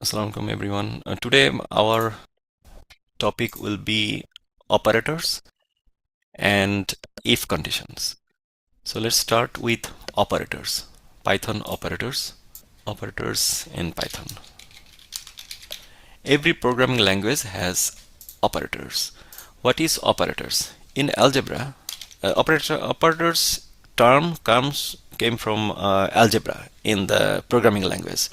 Assalamu alaikum everyone. Today our topic will be operators and if conditions. So let's start with operators. Python operators. Operators in Python. Every programming language has operators. What is operators? In algebra, operators term came from algebra in the programming language.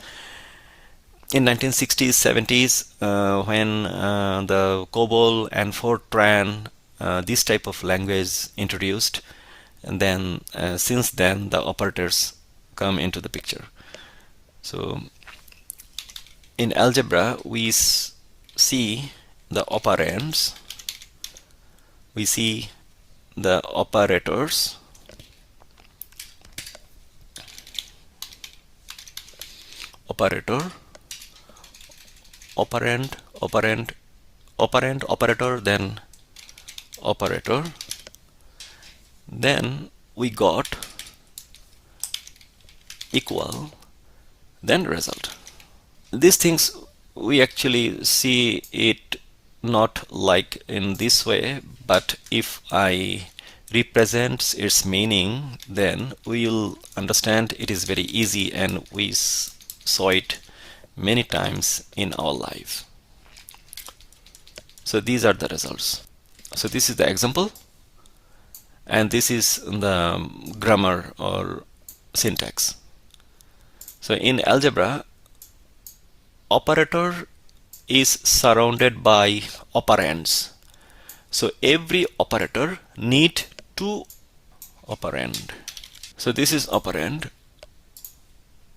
In 1960s 70s when the COBOL and Fortran this type of language introduced, and then since then the operators come into the picture. So in algebra we see the operands, we see the operators, operator, operand, operator, then operator. Then we got equal, then result. These things we actually see it not like in this way, but if I represent its meaning, then we will understand it is very easy, and we saw it many times in our life. So these are the results. So this is the example, and this is the grammar or syntax. So in algebra, operator is surrounded by operands. So every operator need two operand. So this is operand,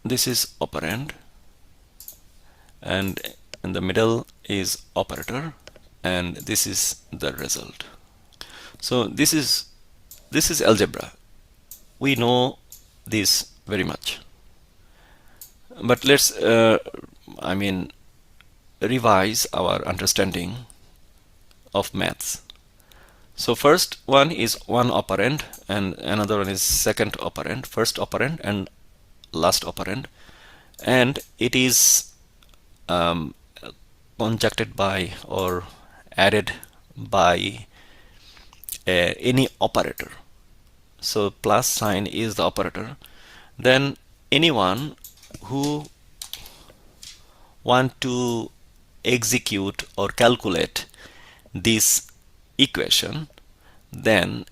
this is operand, and in the middle is operator, and this is the result. So this is algebra. We know this very much, but let's revise our understanding of maths. So first one is one operand, and another one is second operand, first operand and last operand, and it is conjuncted by or added by any operator. So plus sign is the operator. Then anyone who want to execute or calculate this equation, then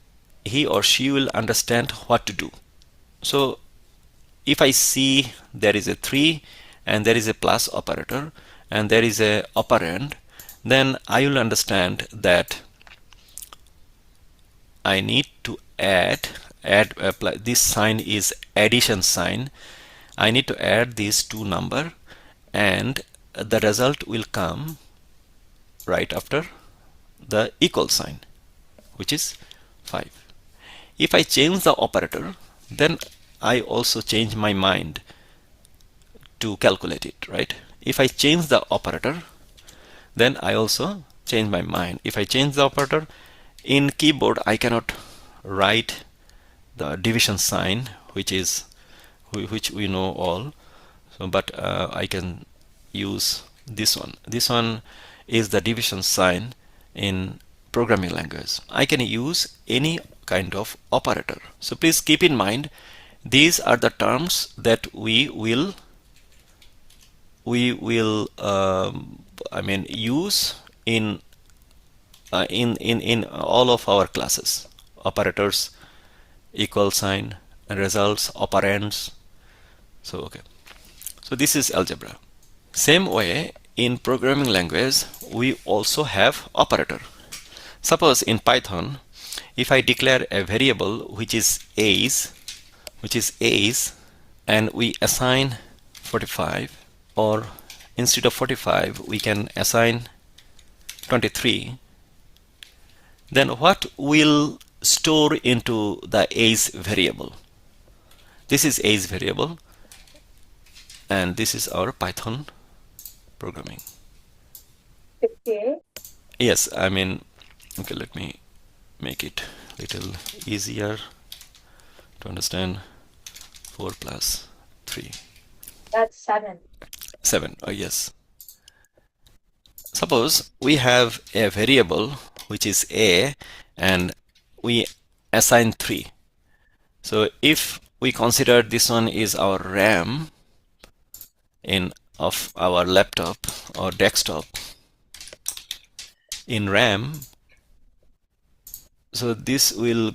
he or she will understand what to do. So if I see there is a 3 and there is a plus operator and there is a operand, then I will understand that I need to add this sign is addition sign. I need to add these two number, and the result will come right after the equal sign, which is 5. If I change the operator, then I also change my mind to calculate it, right? If I change the operator, then I also change my mind. If I change the operator in keyboard, I cannot write the division sign, which we know all. So, but I can use this one. This one is the division sign in programming language. I can use any kind of operator. So please keep in mind, these are the terms that we will use in all of our classes. Operators, equal sign, results, operands. So okay, so this is algebra. Same way in programming language we also have operator. Suppose in Python, if I declare a variable which is age, and we assign 45, or instead of 45 we can assign 23, then what will store into the age variable? This is age variable, and this is our Python programming. Okay. Yes, okay, let me make it a little easier to understand. 4 plus 3. That's 7. 7. Oh, yes. Suppose we have a variable which is a and we assign 3. So if we consider this one is our RAM in of our laptop or desktop, in RAM, so this will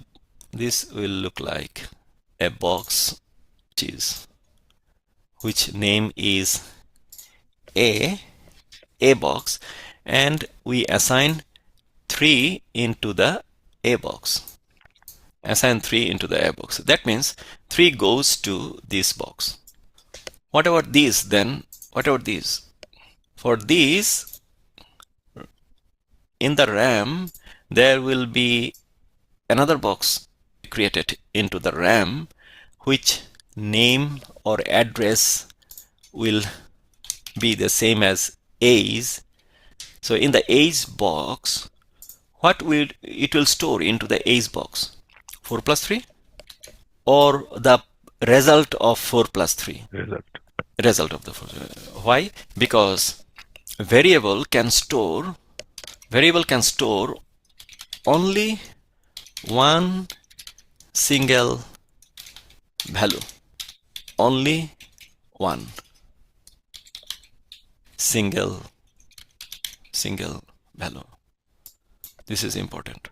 look like a box which name is a box, and we assign 3 into the a box. Assign 3 into the a box. That means 3 goes to this box. What about these then? What about these? For these, in the RAM, there will be another box created into the RAM, which name or address will be the same as A's. So in the A's box, what will it will store into the A's box? 4 plus 3 or the result of 4 plus 3? Result of the 4. Why? Because variable can store only one single value. Only one single value. This is important.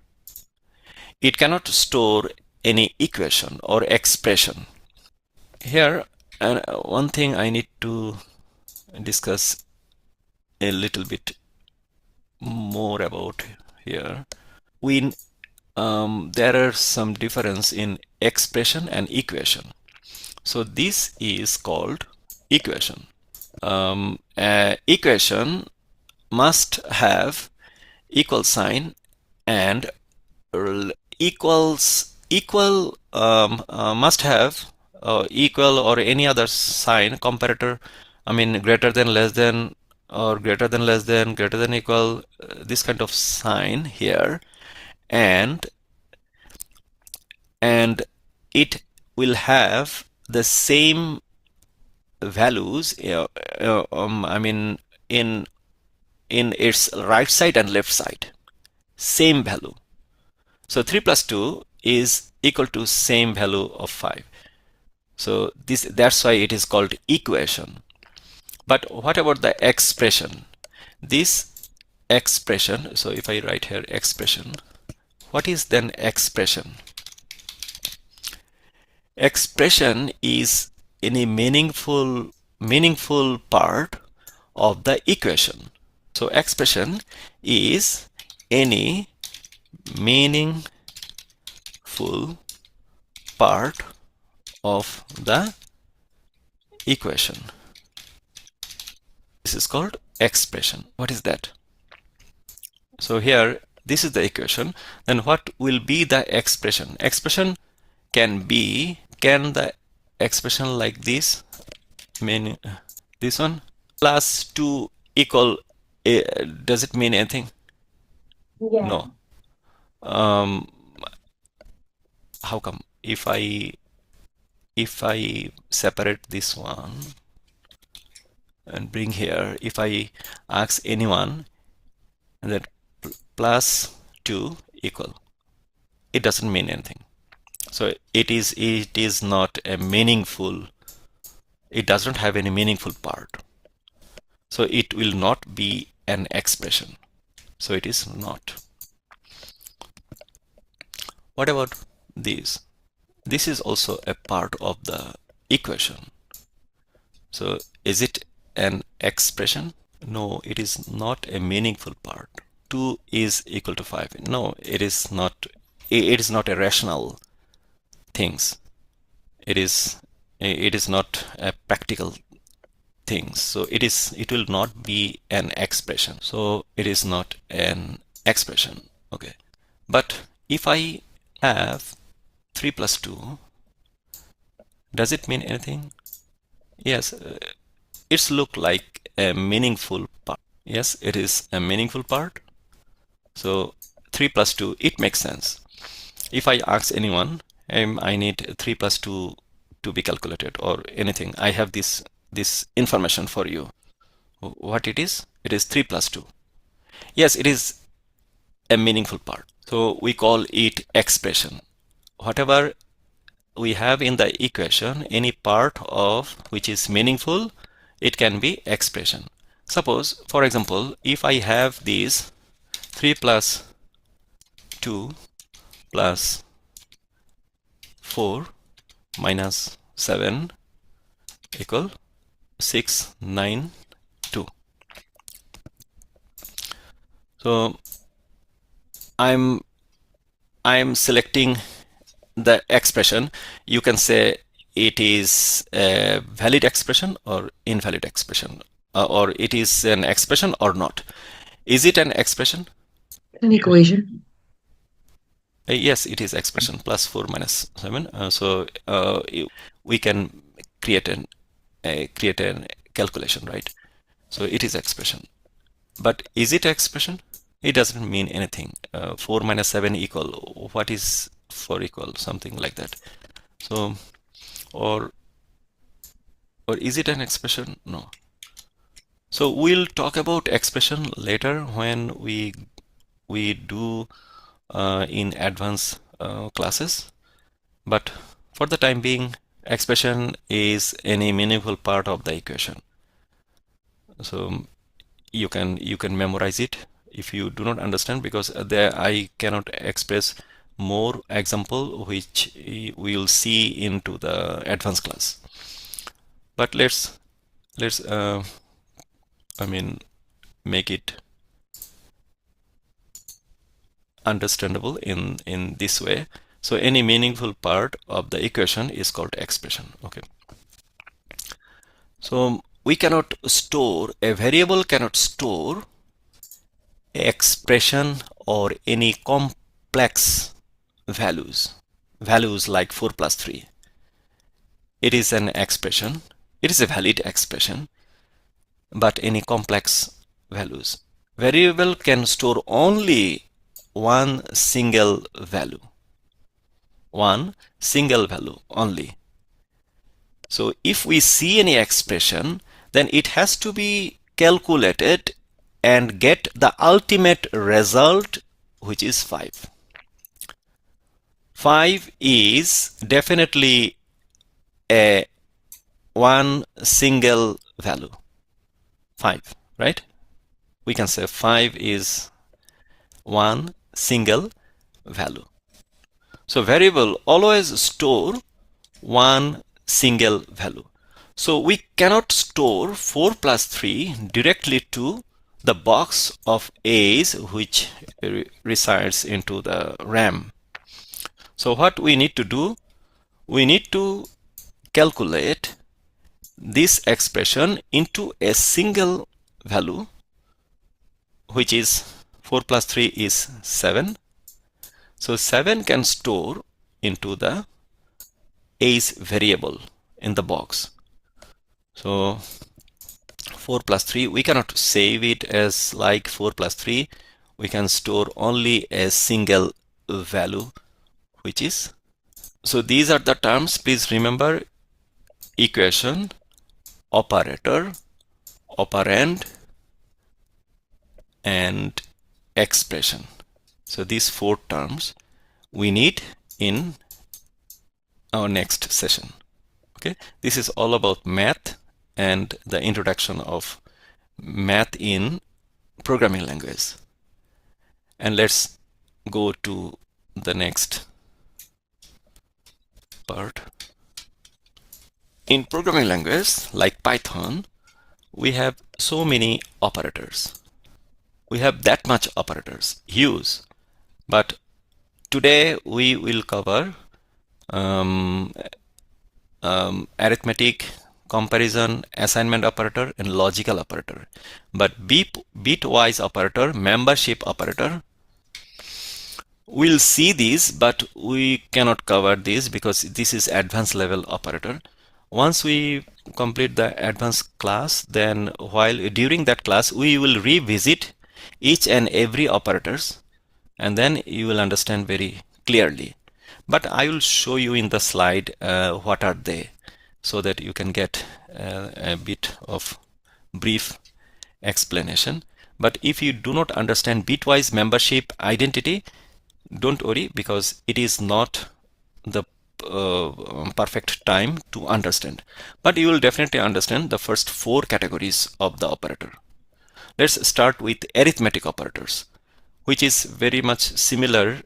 It cannot store any equation or expression. Here, one thing I need to discuss a little bit more about here. There are some difference in expression and equation. So this is called equation. Equation must have equal sign and must have equal or any other sign, comparator, I mean greater than, less than, or greater than, less than, greater than, equal, this kind of sign here, and it will have the same values, I mean in its right side and left side, same value. So 3 plus 2 is equal to same value of 5. So that's why it is called equation. But what about the expression? This expression, so if I write here expression, what is then expression? Expression is any meaningful part of the equation. So expression is any meaningful part of the equation. This is called expression. What is that? So here, this is the equation. Then what will be the expression? Expression can the expression like this, mean this one, plus 2 equal does it mean anything? Yeah. No. How come? If I separate this one and bring here, if I ask anyone that plus 2 equal, it doesn't mean anything. So it is not a meaningful, it doesn't have any meaningful part. So it will not be an expression. So it is not. What about this? This is also a part of the equation. So is it an expression? No, it is not a meaningful part. 2 is equal to 5. No, it is not. It is not a rational things. It is not a practical things. So it will not be an expression. So it is not an expression. Okay. But if I have 3 plus 2, does it mean anything? Yes, it's look like a meaningful part. Yes, it is a meaningful part. So 3 plus 2, it makes sense. If I ask anyone, I need 3 plus 2 to be calculated or anything, I have this information for you. What it is? It is 3 plus 2. Yes, it is a meaningful part. So we call it expression. Whatever we have in the equation, any part of which is meaningful, it can be expression. Suppose, for example, if I have these 3 plus 2 plus 4 minus 7 equal 6, 9, 2. So I'm selecting the expression. You can say it is a valid expression or invalid expression, or it is an expression or not. Is it an expression? An equation. Yes, it is expression, plus 4 minus 7. We can create a calculation, right? So it is expression. But is it expression? It doesn't mean anything. 4 minus 7 equal, what is 4 equal? Something like that. So, or is it an expression? No. So we'll talk about expression later when we do in advanced classes. But for the time being, expression is any meaningful part of the equation. So you can memorize it if you do not understand, because there I cannot express more example which we will see into the advanced class. But let's I mean make it understandable in this way. So any meaningful part of the equation is called expression. Okay. So we cannot store, a variable cannot store expression or any complex values like 4 plus 3. It is an expression, it is a valid expression, but any complex values. Variable can store only one single value only. So if we see any expression, then it has to be calculated and get the ultimate result, which is 5. 5 is definitely a one single value. 5, right? We can say 5 is one single value. So variable always store one single value. So we cannot store 4 plus 3 directly to the box of A's which resides into the RAM. So what we need to do, we need to calculate this expression into a single value, which is 4 plus 3 is 7. So 7 can store into the A's variable in the box. So 4 plus 3, we cannot save it as like 4 plus 3. We can store only a single value, which is. So these are the terms. Please remember: equation, operator, operand, and expression. So these 4 terms we need in our next session. Okay, this is all about math and the introduction of math in programming language. And let's go to the next part. In programming language like Python, we have so many operators. We have that much operators, huge. But today we will cover arithmetic, comparison, assignment operator, and logical operator. But bitwise operator, membership operator, we'll see this, but we cannot cover this because this is advanced level operator. Once we complete the advanced class, then during that class we will revisit each and every operators, and then you will understand very clearly. But I will show you in the slide what are they, so that you can get a bit of brief explanation. But if you do not understand bitwise membership identity, don't worry, because it is not the perfect time to understand. But you will definitely understand the first 4 categories of the operator. Let's start with arithmetic operators, which is very much similar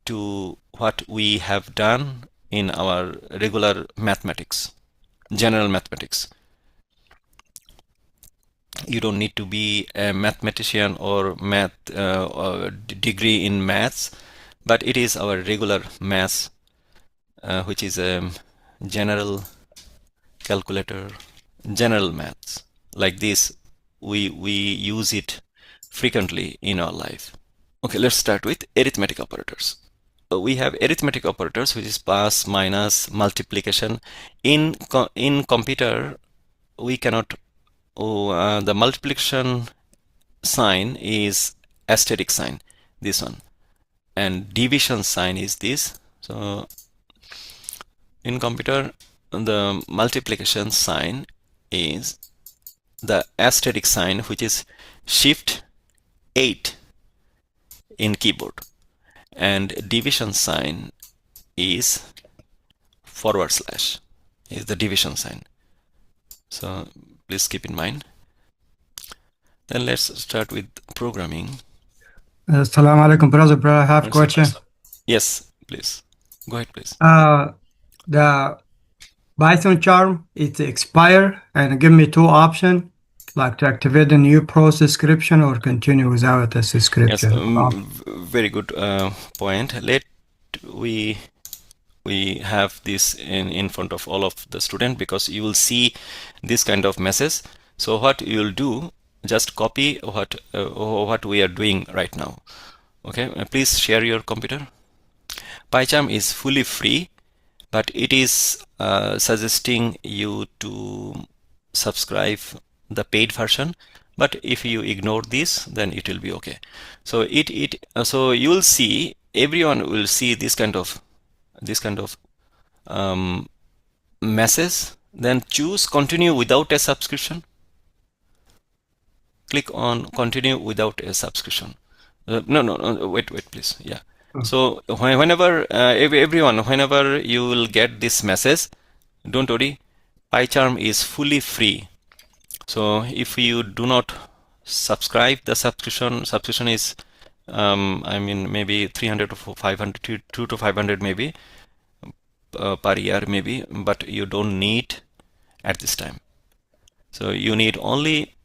to what we have done in our regular mathematics, general mathematics. You don't need to be a mathematician or degree in maths, but it is our regular maths, which is a general calculator, general maths. Like this, we use it frequently in our life. Okay, let's start with arithmetic operators. We have arithmetic operators, which is plus, minus, multiplication. In computer, we cannot. The multiplication sign is asterisk sign, this one, and division sign is this. So in computer, the multiplication sign is the asterisk sign, which is shift 8 in keyboard, and division sign is forward slash, is the division sign. So please keep in mind. Then let's start with programming. Assalamu alaikum, brother. I have a question. Yes, please. Go ahead, please. The Python charm, it expire and give me 2 options, like to activate a new process description or continue without a Yes, description. very good point. Let we have this in front of all of the student, because you will see this kind of message. So what you will do, just copy what we are doing right now. Okay, please share your computer. PyCharm is fully free, but it is suggesting you to subscribe the paid version. But if you ignore this, then it will be okay. So so you will see, everyone will see this kind of message. Then choose continue without a subscription. Click on continue without a subscription. No, wait, please. Yeah. So whenever everyone, whenever you will get this message, don't worry, PyCharm is fully free. So if you do not subscribe, the subscription is I mean, maybe 300 to 500, 2 to 500 maybe per year maybe, but you don't need at this time. So you need only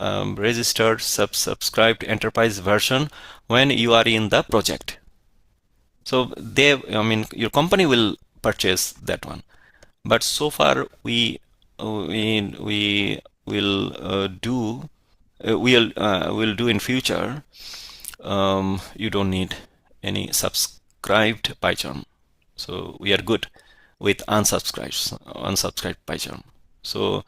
registered subscribed enterprise version when you are in the project. So I mean, your company will purchase that one. But so far we will do we'll do in future. You don't need any subscribed PyCharm. So we are good with unsubscribed PyCharm. So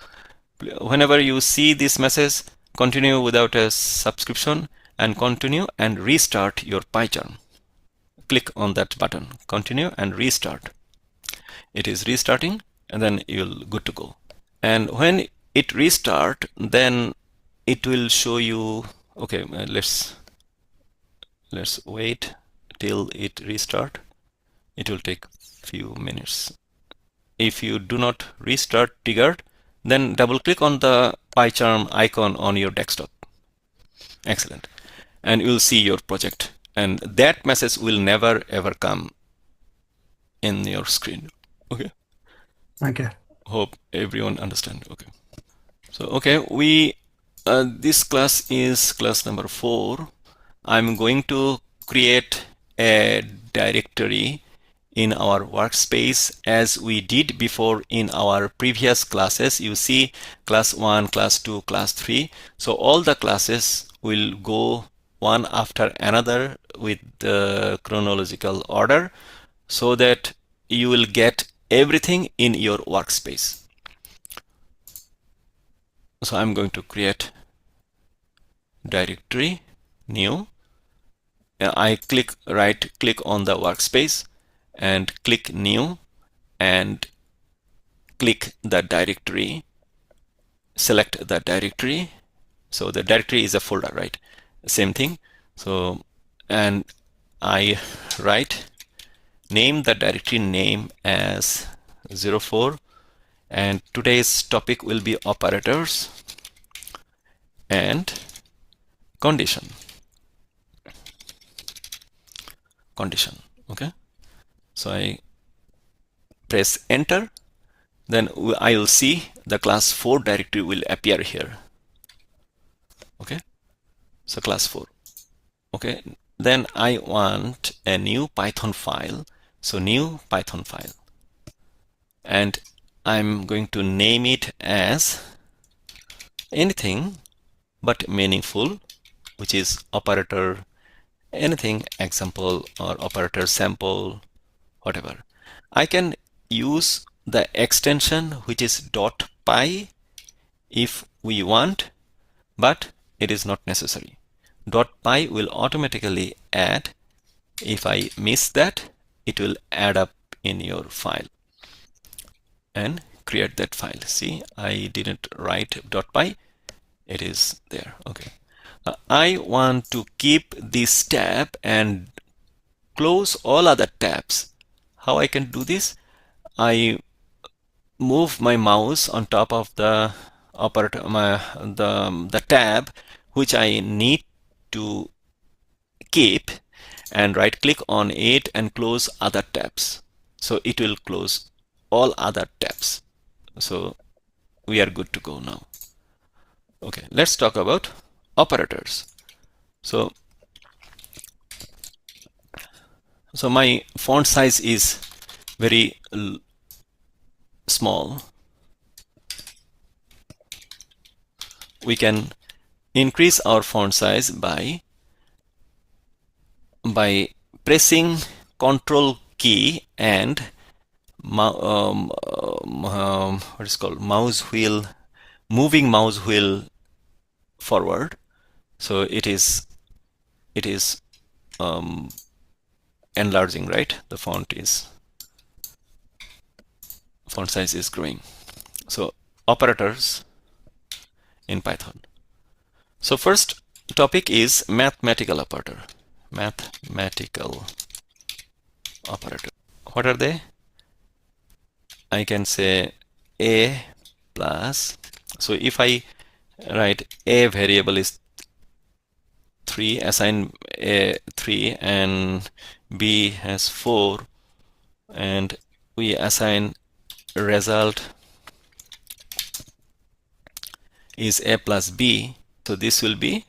whenever you see this message, continue without a subscription, and continue and restart your PyCharm. Click on that button, continue and restart. It is restarting, and then you'll good to go. And when it restart, then it will show you. Okay, let's wait till it restart. It will take few minutes. If you do not restart triggered, then double click on the PyCharm icon on your desktop. Excellent. And you'll see your project, and that message will never ever come in your screen. Okay. Okay. Hope everyone understand. Okay. So okay, this class is class number 4. I'm going to create a directory in our workspace as we did before in our previous classes. You see class 1, class 2, class 3. So all the classes will go one after another with the chronological order, so that you will get everything in your workspace. So I'm going to create directory, new. I right click on the workspace and click new, and click the directory, select the directory, So the directory is a folder, right? Same thing. So, and I write name the directory name as 04, and today's topic will be operators and condition. Okay, so I press enter, then I will see the class 4 directory will appear here. Okay, so class 4. Okay, then I want a new Python file, so new Python file, and I'm going to name it as anything but meaningful, which is operator anything example or operator sample, whatever. I can use the extension which is .py if we want, but it is not necessary. .py will automatically add. If I miss that, it will add up in your file and create that file. See, I didn't write .py, it is there. Okay, I want to keep this tab and close all other tabs. How I can do this? I move my mouse on top of the operator, the tab which I need to keep, and right click on it and close other tabs. So it will close all other tabs. So we are good to go now. Okay, let's talk about operators. So my font size is very small. We can increase our font size by pressing Control key and what is called mouse wheel, moving mouse wheel forward. So it is enlarging, right? The font size is growing. So operators in Python. So first topic is mathematical operator. Mathematical operator. What are they? I can say a plus. So if I write a variable is 3, assign a 3, and b has 4, and we assign result is a plus b. So this will be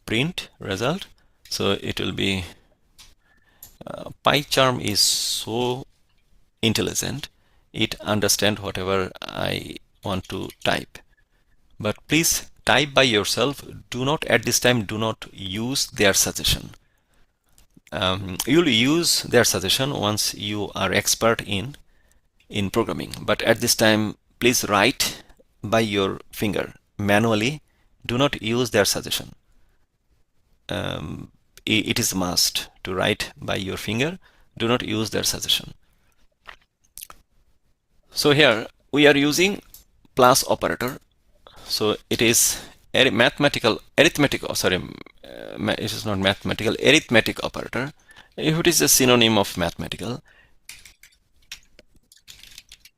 print result. So it will be PyCharm is so intelligent, it understands whatever I want to type. But please type by yourself. Do not, at this time, do not use their suggestion. You'll use their suggestion once you are expert in programming. But at this time, please write by your finger manually. Do not use their suggestion. It is a must to write by your finger. Do not use their suggestion. So here we are using plus operator. So it is arithmetic operator. If it is a synonym of mathematical,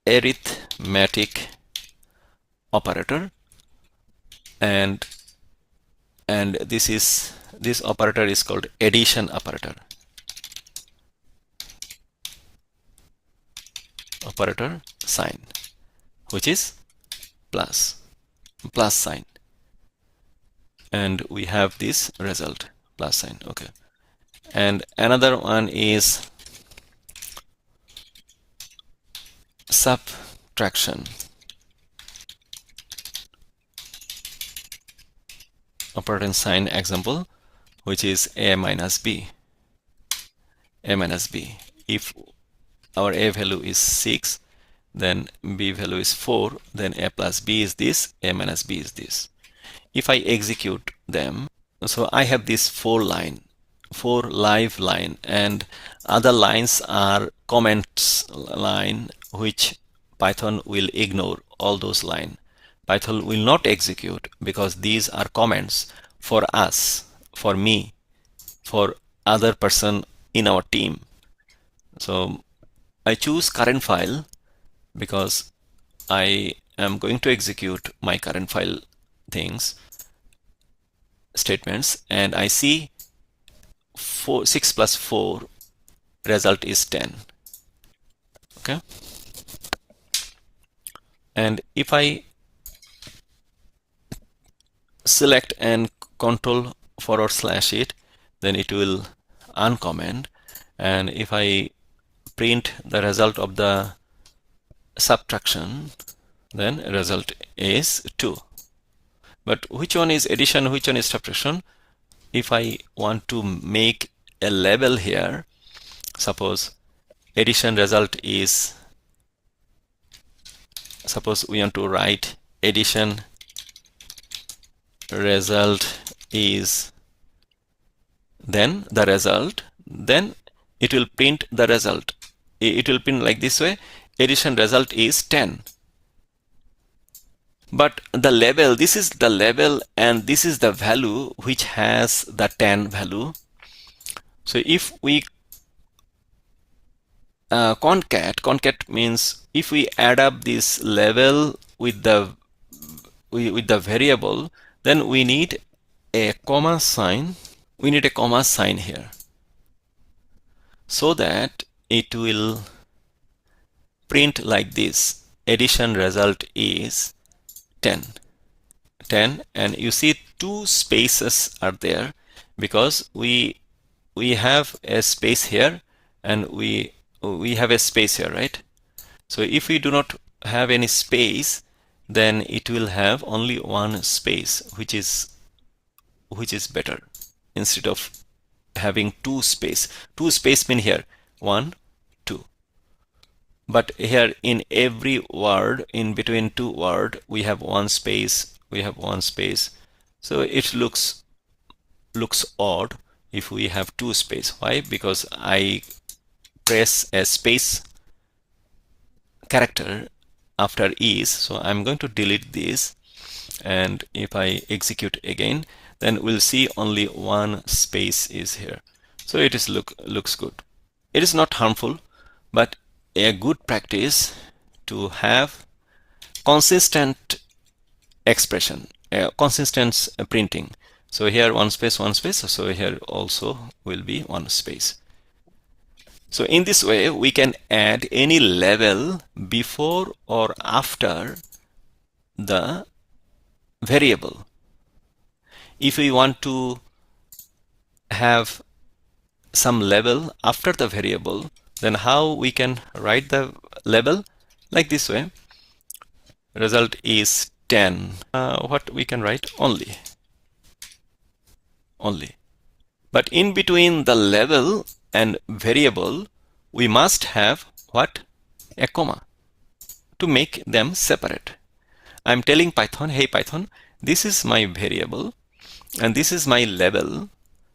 arithmetic operator, and this operator is called addition operator. Operator sign, which is plus sign, and we have this result plus sign. Okay, and another one is subtraction operator sign example, which is a minus b. If our a value is 6, then b value is 4, then a plus b is this, a minus b is this. If I execute them, so I have this 4 live line, and other lines are comments line, which Python will ignore all those lines. Python will not execute because these are comments for us, for me, for other person in our team. So I choose current file because I am going to execute my current file things, statements, and I see 6 plus 4 result is 10. Okay. And if I select and control / it, then it will uncomment. And if I print the result of the subtraction, then result is 2. But which one is addition, which one is subtraction? If I want to make a label here, suppose addition result is, suppose we want to write addition result is, then the result, then it will print the result. It will print like this way, addition result is 10. But the label, this is the label and this is the value which has the 10 value. So if we concat means if we add up this label with the variable, then we need a comma sign. We need a comma sign here so that it will print like this, addition result is 10, and you see two spaces are there because we have a space here and we have a space here, right? So if we do not have any space, then it will have only one space, which is better instead of having two space. Two space mean here 1, 2. But here in every word, in between two word, we have one space. We have one space. So it looks odd if we have two space. Why? Because I press a space character after is. So I'm going to delete this. And if I execute again, then we'll see only one space is here. So it is looks good. It is not harmful, but a good practice to have consistent expression, consistent printing. So here one space, so here also will be one space. So in this way we can add any label before or after the variable. If we want to have some label after the variable, then how we can write the label? Like this way, result is 10. What we can write? Only. But in between the label and variable, we must have what? A comma to make them separate. I'm telling Python, hey Python, this is my variable and this is my label.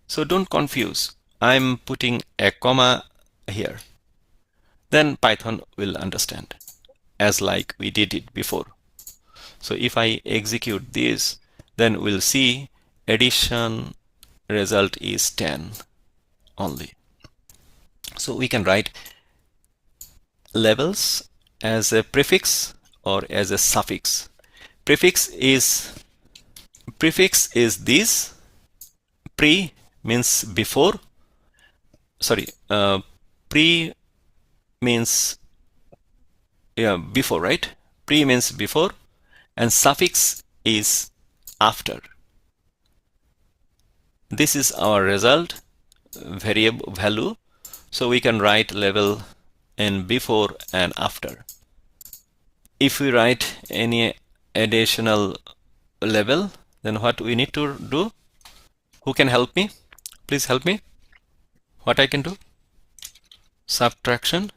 So don't confuse. I'm putting a comma here. Then Python will understand, as like we did it before. So if I execute this, then we'll see addition result is 10 only. So we can write labels as a prefix or as a suffix. Prefix is this. Pre means before. Sorry, pre means before, right? Pre means before, and suffix is after. This is our result variable value. So we can write label in before and after. If we write any additional label, then what we need to do? Who can help me? Please help me. What I can do? Subtraction.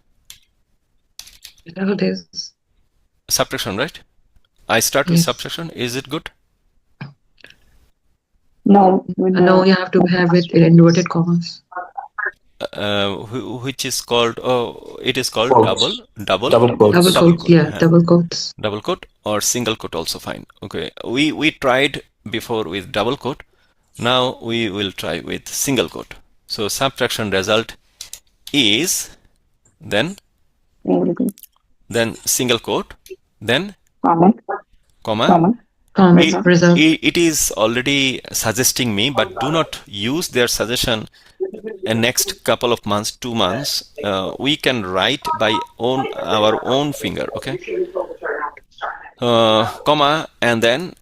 Result is Subtraction, right? I start with Yes. subtraction. Is it good? No, with no, you have to have it in inverted commas. which is called, it is called Quotes. double Double quotes. Double quotes. Yeah, huh? double quotes. Double quote or single quote also fine. Okay, we tried before with double quote. Now we will try with single quote. So subtraction result is then Single quote. single quote, then Comma. comma. Comma. It, Result. it is already suggesting me, but do not use their suggestion. Next couple of months, 2 months, we can write by our own finger. Okay, comma, and then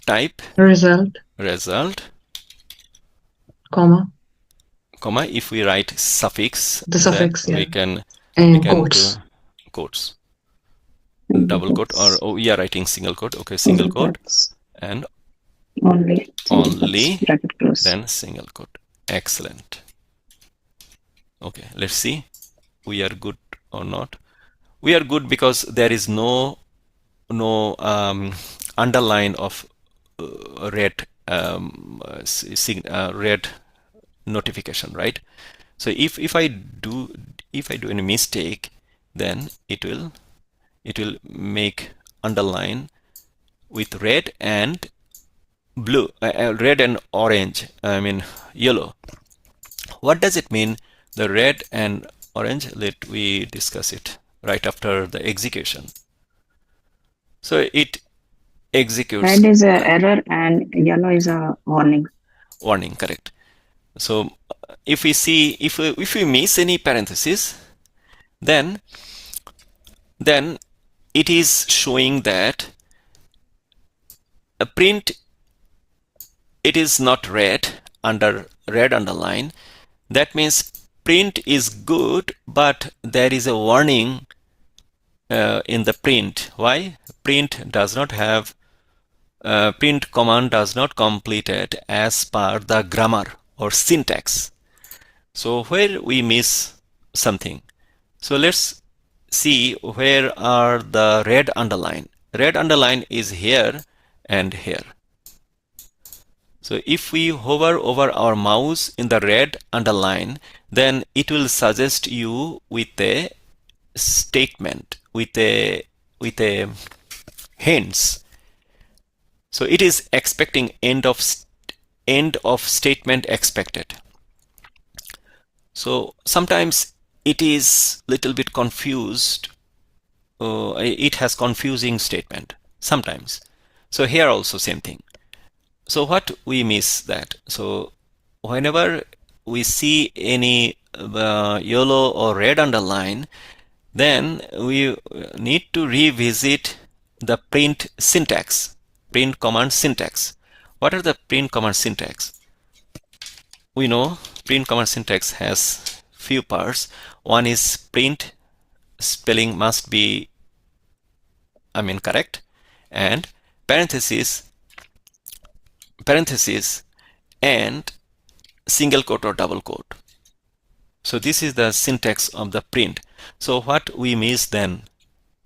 type Result. Comma. If we write suffix, The suffix. then Yeah. we can And quotes. do quotes, double quote, or we are writing single quote. Okay, single quote and Only. only, Bracket close. then single quote. Excellent. Okay, let's see we are good or not. We are good because there is no underline of red red notification, right? So if I do any mistake, then it will make underline with red and blue, red and orange, I mean yellow. What does it mean, the red and orange? Let we discuss it right after the execution. So it executes. Red is a error and yellow is a warning. Warning, correct. So if we see, if we miss any parenthesis, then it is showing that a print, it is not red underline. That means print is good, but there is a warning in the print. Why? Print does not have print command does not complete it as per the grammar or syntax. So where we miss something. So let's see where are the red underline. Red underline is here and here. So if we hover over our mouse in the red underline, then it will suggest you with a statement, with a hints. So it is expecting end of statement expected. So sometimes it is little bit confused. It has confusing statement sometimes. So here also same thing. So what we miss that. So whenever we see any yellow or red underline, then we need to revisit the print syntax, print command syntax. What are the print command syntax? We know print command syntax has few parts. One is print, spelling must be, correct, and parenthesis, and single quote or double quote. So this is the syntax of the print. So what we miss then,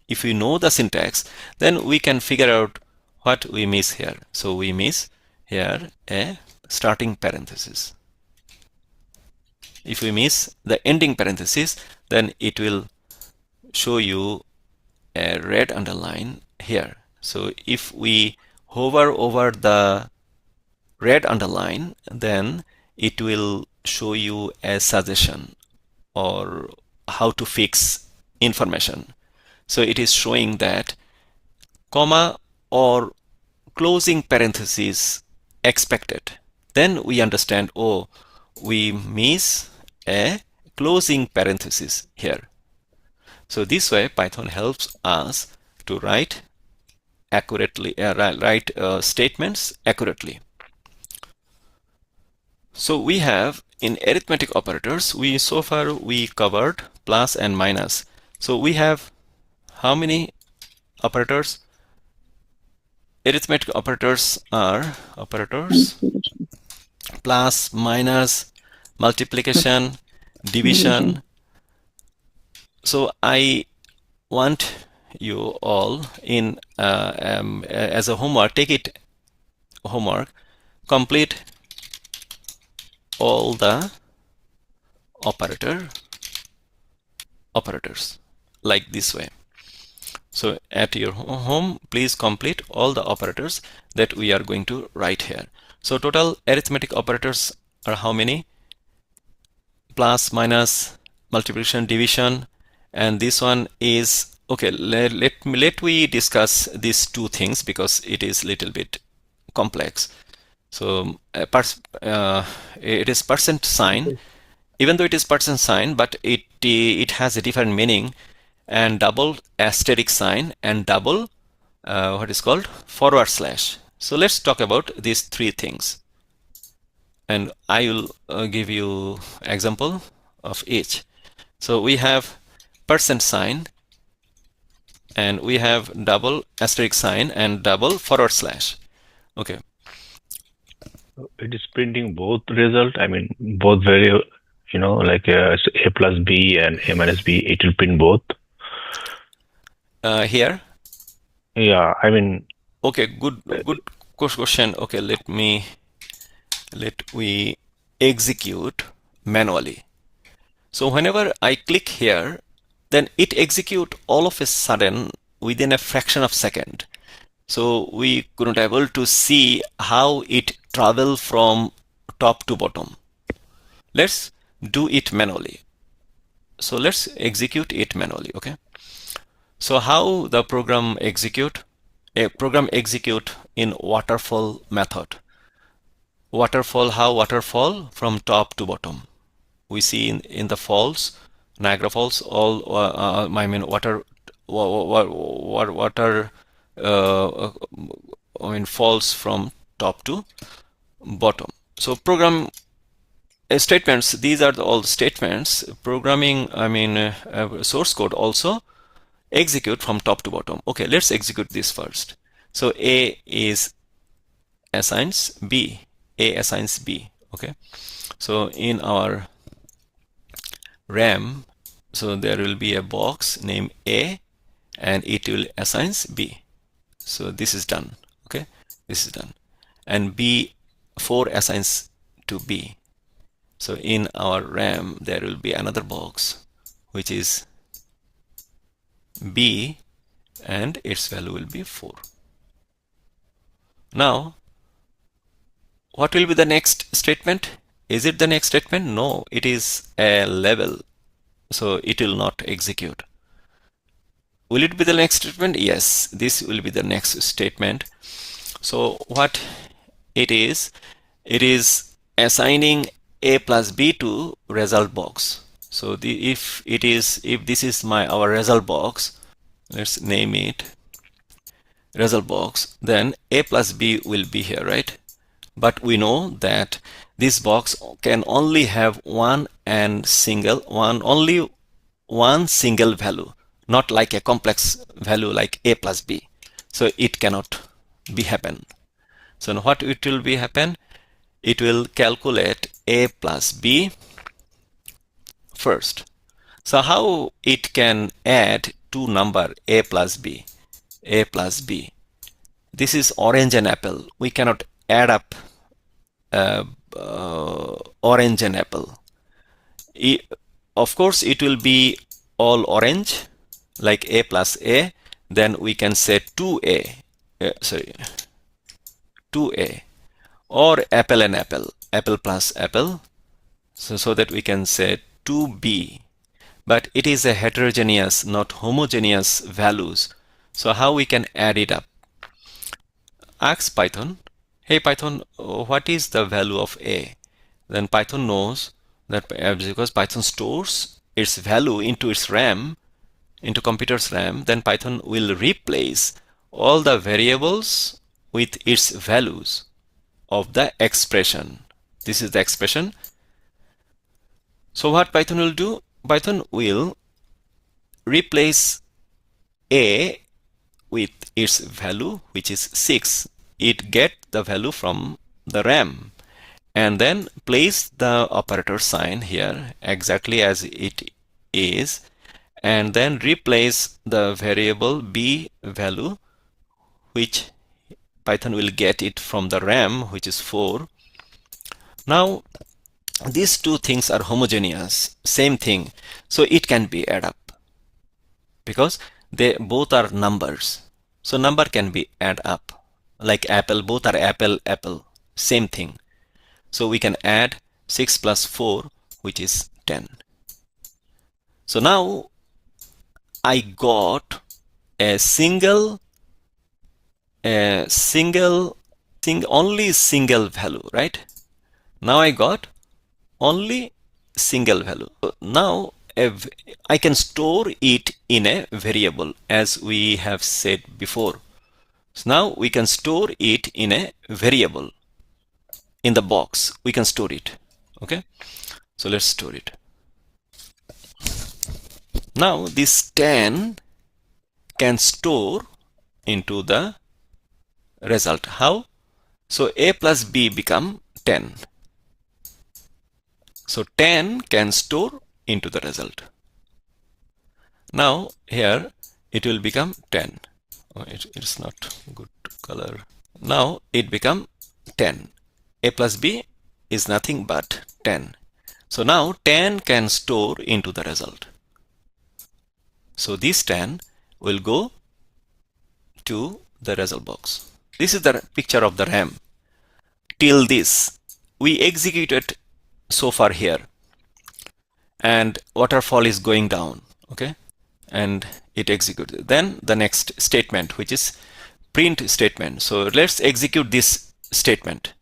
if we know the syntax, then we can figure out what we miss here. So we miss here a starting parenthesis. If we miss the ending parenthesis, then it will show you a red underline here. So if we hover over the red underline, then it will show you a suggestion or how to fix information. So it is showing that comma or closing parenthesis expected. Then we understand, oh, we miss a closing parenthesis here. So this way Python helps us to write accurately, write statements accurately. So we have in arithmetic operators, so far we covered plus and minus. So we have how many operators? Arithmetic operators are plus, minus, multiplication, division. So I want you all in as a homework, take it homework, complete all the operators like this way. So at your home, please complete all the operators that we are going to write here. So total arithmetic operators are how many? Plus, minus, multiplication, division, and this one is okay. Let we discuss these two things because it is little bit complex. So it is percent sign, even though it is percent sign, but it has a different meaning, and double asterisk sign and double what is called forward slash. So let's talk about these three things, and I will give you example of each. So we have percent sign, and we have double asterisk sign and double forward slash. Okay. It is printing both result. I mean, both very, like A plus B and A minus B. It will print both. Here. Yeah, I mean. Okay, good question. Okay, let we execute manually. So whenever I click here, then it execute all of a sudden within a fraction of second. So we couldn't able to see how it travel from top to bottom. Let's do it manually. So let's execute it manually. Okay. So how the program execute? A program execute in waterfall method. Waterfall, how waterfall? From top to bottom. We see in the falls, Niagara Falls, all I mean water falls from top to bottom. So program statements, these are all statements. Programming, source code also execute from top to bottom. Okay, let's execute this first. So A assigns B. Okay, so in our RAM, so there will be a box named A, and it will assigns B. So this is done. Okay, this is done, and B4 assigns to B. So in our RAM there will be another box which is B, and its value will be 4. Now what will be the next statement? Is it the next statement? No, it is a level, so it will not execute. Will it be the next statement? Yes, this will be the next statement. So what it is assigning A plus B to result box. So if this is our result box, let's name it result box, then A plus B will be here, right? But we know that this box can only have only one single value, not like a complex value like A plus B. So it cannot be happen. So now what it will be happen? It will calculate A plus B first. So how it can add two number A plus B? This is orange and apple. We cannot add up orange and apple. Of course it will be all orange like A plus A. Then we can say 2A, 2A, or apple and apple plus apple, so that we can say 2B. But it is a heterogeneous, not homogeneous values. So how we can add it up? Ask Python, hey Python, what is the value of A? Then Python knows that because Python stores its value into its RAM, into computer's RAM, then Python will replace all the variables with its values of the expression. This is the expression. So what Python will do? Python will replace A with its value, which is 6. It get the value from the RAM, and then place the operator sign here exactly as it is, and then replace the variable B value, which Python will get it from the RAM, which is 4. Now these two things are homogeneous, same thing, so it can be add up because they both are numbers. So number can be add up, like apple, both are apple, apple, same thing. So we can add 6 plus 4, which is 10. So now I got a only single value, right? Now I got only single value. So now I can store it in a variable, as we have said before. So now we can store it in a variable. In the box, we can store it. Okay, so let's store it. Now this 10 can store into the result. How? So a plus b become 10. So 10 can store into the result. Now here it will become 10. Oh, it's not good color. Now it become 10. A plus b is nothing but 10. So now 10 can store into the result. So this 10 will go to the result box. This is the picture of the RAM. Till this, we executed so far here, and waterfall is going down, okay, and it executes. Then the next statement, which is print statement. So let's execute this statement.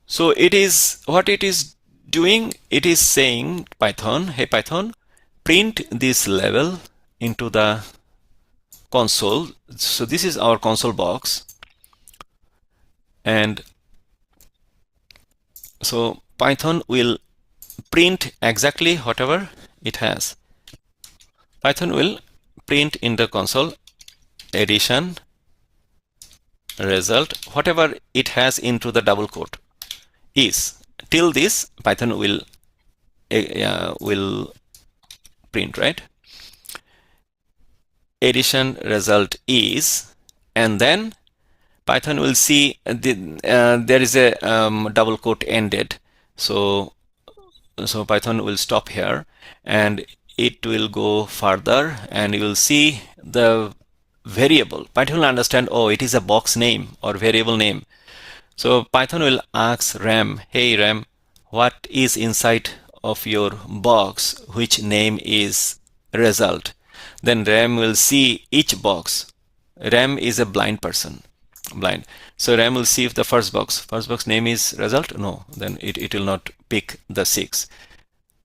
So it is what it is doing. It is saying Python, hey Python, print this level into the console. So this is our console box, and so Python will print exactly whatever it has. Python will print in the console addition result, whatever it has into the double quote is. Till this, Python will print, right? Addition result is, and then Python will see there is a double quote ended. So Python will stop here, and it will go further, and you will see the variable. Python will understand, oh, it is a box name or variable name. So Python will ask RAM, hey RAM, what is inside of your box, which name is result? Then RAM will see each box. RAM is a blind person, blind. So RAM will see if the first box name is result. No, then it will not pick the 6.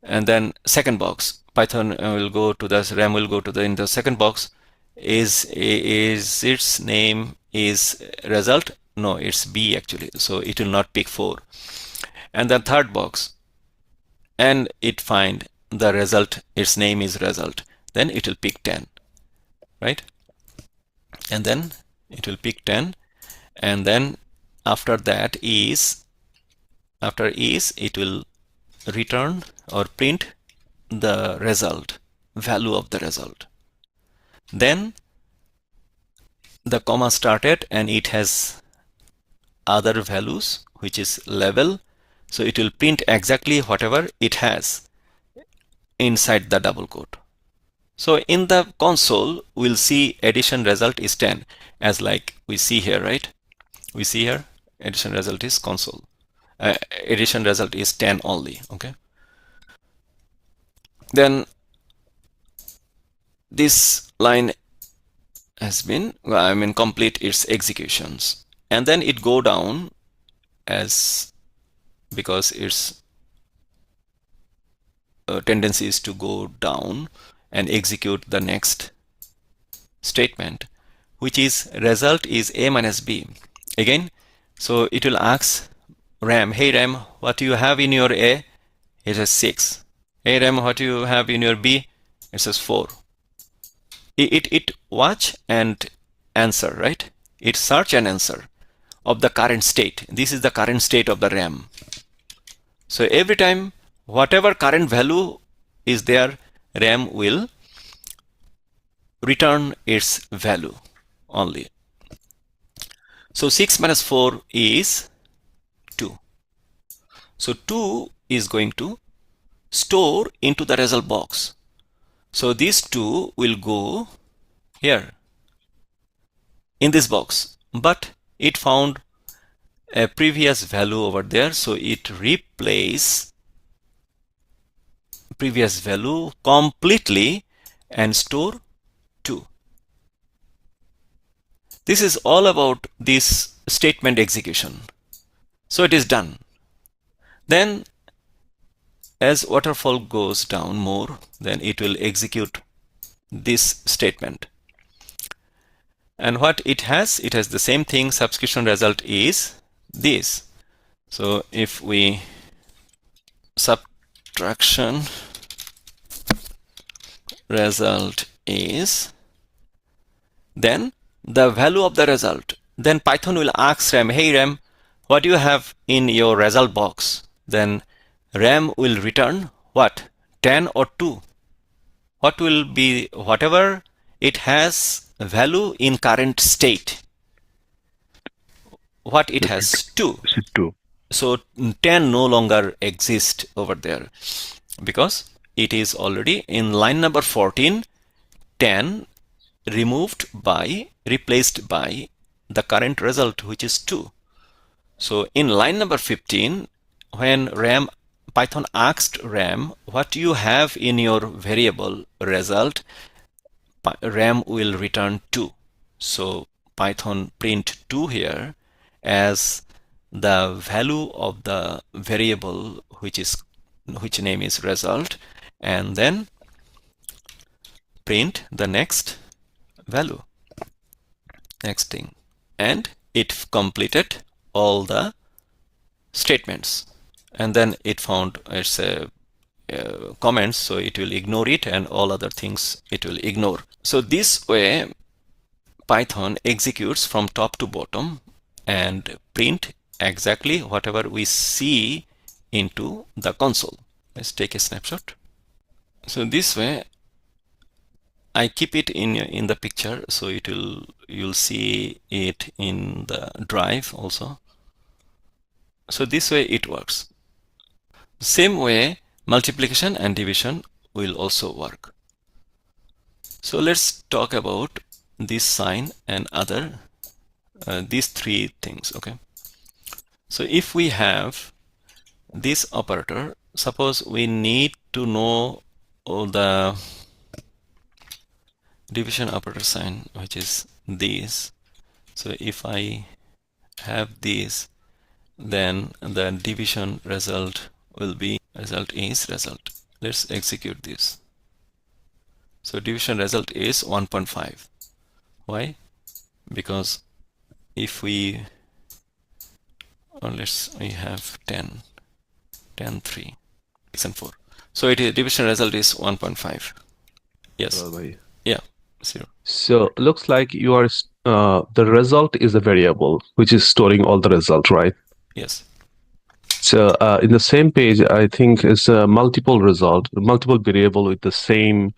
And then second box, Python will go to the RAM will go to the in the second box. Is its name is result? No, it's B actually. So it will not pick 4. And the third box, and it find the result, its name is result. Then it will pick 10, right? And then it will pick 10, and then after that is, it will return or print the result, value of the result. Then the comma started, and it has other values, which is level. So it will print exactly whatever it has inside the double quote. So in the console, we'll see addition result is 10, as like we see here, right? We see here addition result is console. Addition result is 10 only, okay? Then this line has been, complete its executions, and then it go down as, because its tendency is to go down and execute the next statement, which is result is a minus b again. So it will ask RAM, hey RAM, what do you have in your a? It says 6. Hey RAM, what do you have in your b? It says 4. It watch and answer, right? It search and answer of the current state. This is the current state of the RAM. So every time whatever current value is there, RAM will return its value only. So 6 minus 4 is 2. So 2 is going to store into the result box. So these 2 will go here in this box, but it found a previous value over there, so it replaces previous value completely and store 2. This is all about this statement execution. So it is done. Then as waterfall goes down more, then it will execute this statement. And what it has the same thing. Subscription result is this. So if we subtraction result is, then the value of the result, then Python will ask RAM, hey RAM, what do you have in your result box? Then RAM will return what? 10 or 2. What will be whatever it has value in current state. What it has 2. 2. So 10 no longer exists over there because it is already in line number 14, 10 replaced by the current result, which is 2. So in line number 15, when Python asked RAM, what you have in your variable result, RAM will return 2. So Python print 2 here as the value of the variable which name is result, and then print the next value, next thing, and it completed all the statements, and then it found its comments, so it will ignore it, and all other things it will ignore. So this way Python executes from top to bottom and print exactly whatever we see into the console. Let's take a snapshot. So this way I keep it in the picture, so you'll see it in the drive also. So this way it works. Same way multiplication and division will also work. So let's talk about this sign and other these 3 things. Okay, so if we have this operator, suppose we need to know the division operator sign, which is this. So if I have this, then the division result will be result is result. Let's execute this. So division result is 1.5. Why? Because if we we have 10, 10, 3, 6 and 4. So division result is 1.5. Yes. Yeah. 0. So looks like you are the result is a variable which is storing all the result, right? Yes. So in the same page, I think it's a multiple variable with the same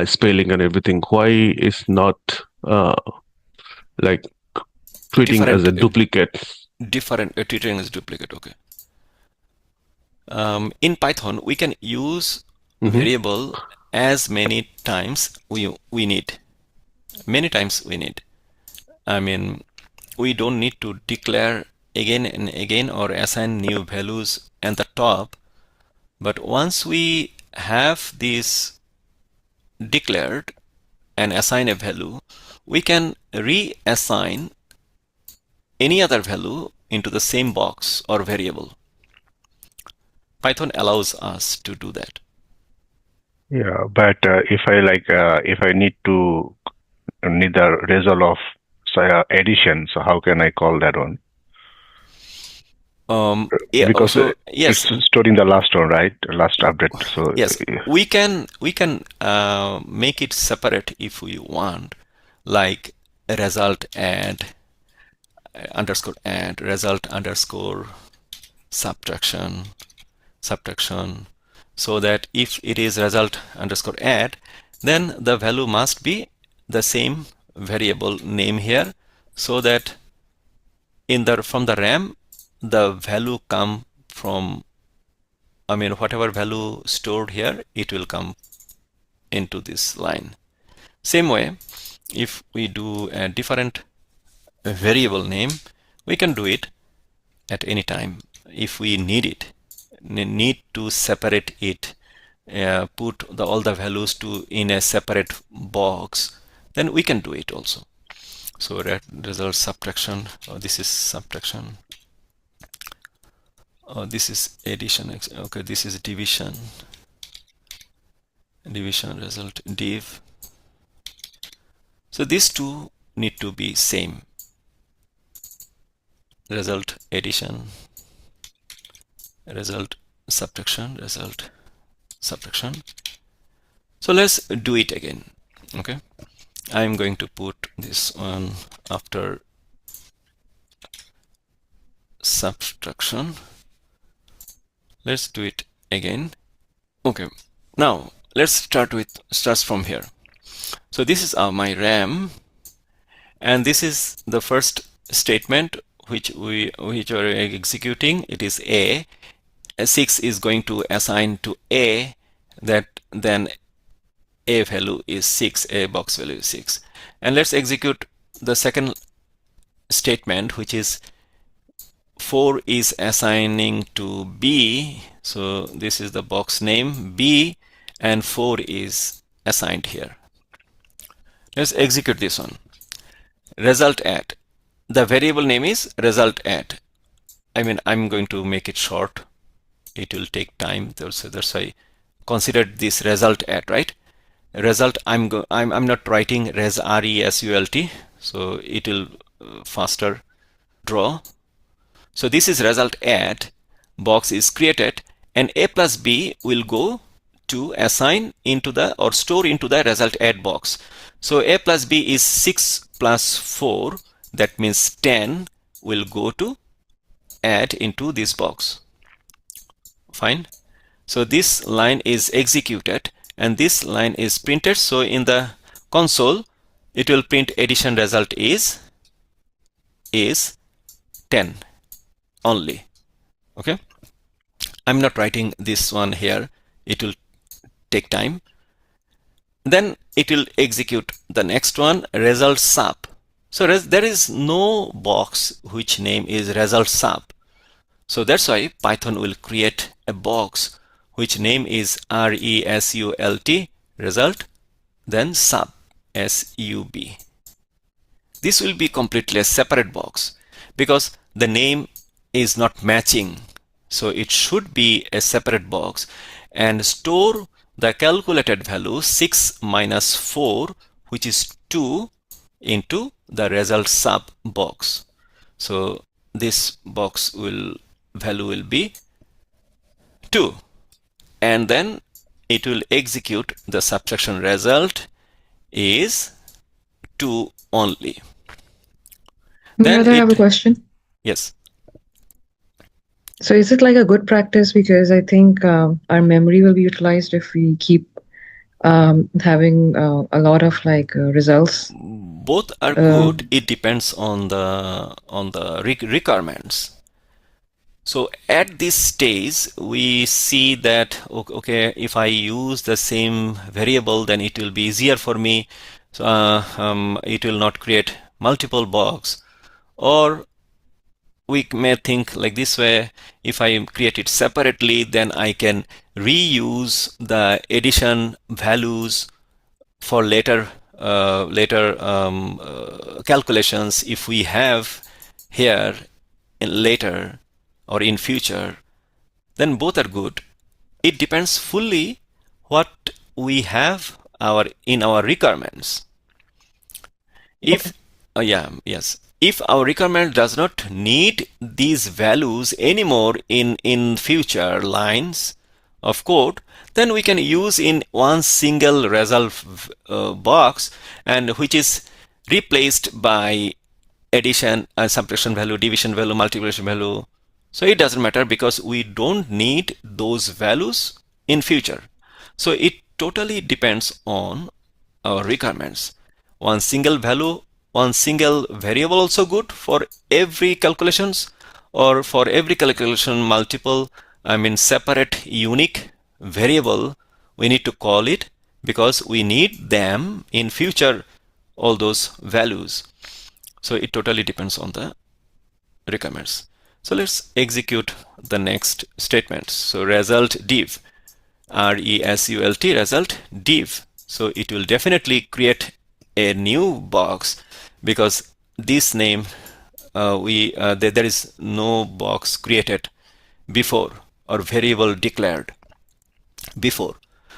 spelling and everything. Why is not like treating as a duplicate? Treating as duplicate. Okay. In Python, we can use variable as many times we need. Many times we need. I mean, we don't need to declare again and again or assign new values at the top. But once we have this declared and assign a value, we can reassign any other value into the same box or variable. Python allows us to do that. Yeah, but if I need the result of addition, so how can I call that one? Yeah, because yes, it's stored in the last one, right? Last update. So yes, we can make it separate if we want, like result add underscore add, result underscore subtraction, so that if it is result underscore add, then the value must be the same variable name here, so that from the RAM the value come from whatever value stored here, it will come into this line. Same way, if we do a different variable name, we can do it at any time if we need it. Need to separate it, put all the values in a separate box, then we can do it also. So result subtraction, this is subtraction, this is addition, okay, this is division result div. So these two need to be same, result addition, result subtraction, result subtraction. So let's do it again. Okay, I'm going to put this one after subtraction. Let's do it again. Okay, now let's start from here. So this is my RAM, and this is the first statement which are executing. It is A. 6 is going to assign to A, that then A value is 6, A box value is 6. And let's execute the second statement, which is 4 is assigning to B. So this is the box name B, and 4 is assigned here. Let's execute this one. Result at, the variable name is result at. I'm going to make it short. It will take time. That's why considered this result at, right? Result, I'm not writing result, so it will faster draw. So this is result at, box is created, and A plus B will go to assign into the or store into the result at box. So A plus B is 6 plus 4, that means 10 will go to add into this box. Fine. So this line is executed and this line is printed. So in the console it will print addition result is 10 only. Okay, I'm not writing this one here, it will take time. Then it will execute the next one, result sub. So there is no box which name is result sub. So that's why Python will create a box which name is result, result, then sub, sub. This will be completely a separate box because the name is not matching. So it should be a separate box and store the calculated value 6 minus 4, which is 2, into the result sub box. So this box value will be 2, and then it will execute the subtraction result is 2 only. Then Brother, I have a question. Yes. So is it like a good practice? Because I think our memory will be utilized if we keep having a lot of results. Both are good. It depends on the requirements. So at this stage, we see that, okay, if I use the same variable, then it will be easier for me. So it will not create multiple box. Or we may think like this way, if I create it separately, then I can reuse the addition values for later calculations if we have here in later or in future. Then both are good. It depends fully what we have in our requirements. If if our requirement does not need these values anymore in future lines of code, then we can use in one single result box, and which is replaced by addition, subtraction value, division value, multiplication value. So it doesn't matter because we don't need those values in future. So it totally depends on our requirements. One single value, one single variable also good for every calculations, or for every calculation multiple separate unique variable, we need to call it because we need them in future, all those values. So it totally depends on the requirements. So let's execute the next statement. So result div, result result div. So it will definitely create a new box because this name there is no box created before or variable declared before.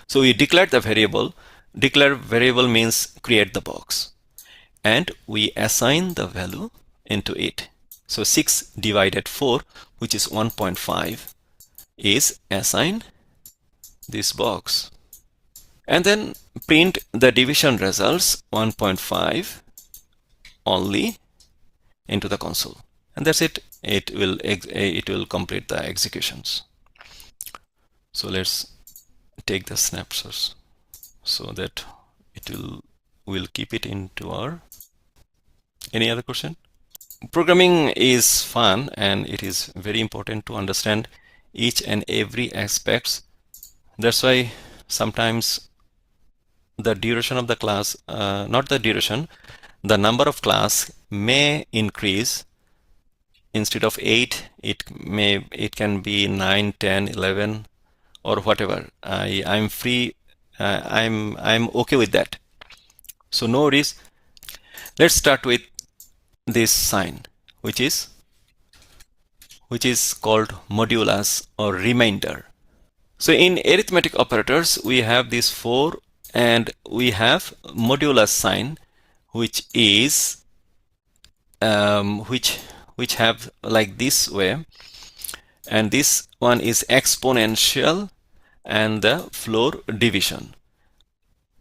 So we declared the variable. Declare variable means create the box, and we assign the value into it. So 6 divided 4, which is 1.5, is assigned this box. And then print the division results 1.5 only into the console, and that's it. It will complete the executions. So let's take the snapshots so that we'll keep it into our. Any other question? Programming is fun, and it is very important to understand each and every aspects. That's why sometimes the duration of the class, not the duration, the number of class may increase. Instead of 8, it can be 9, 10, 11, or whatever. I'm free. I'm okay with that. So no worries. Let's start with this sign, which is called modulus or remainder. So in arithmetic operators, we have these 4, and we have modulus sign, which is which have like this way, and this one is exponential, and the floor division.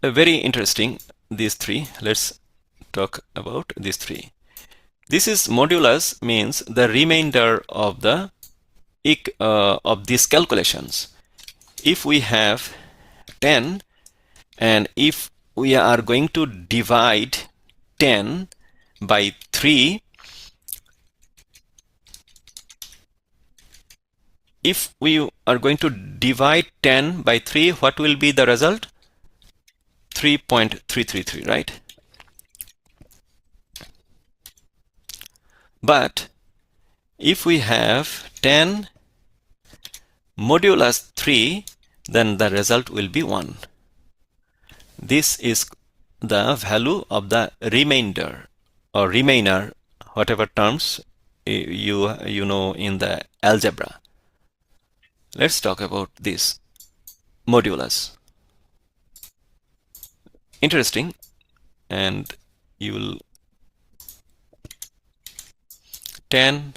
Very interesting, these 3. Let's talk about these 3. This is modulus, means the remainder of the of these calculations. If we have 10, and if we are going to divide 10 by 3, if we are going to divide 10 by 3, what will be the result? 3.333, right? But if we have 10 modulus 3, then the result will be 1. This is the value of the remainder or remainder, whatever terms you know in the algebra. Let's talk about this modulus. Interesting, and you will 10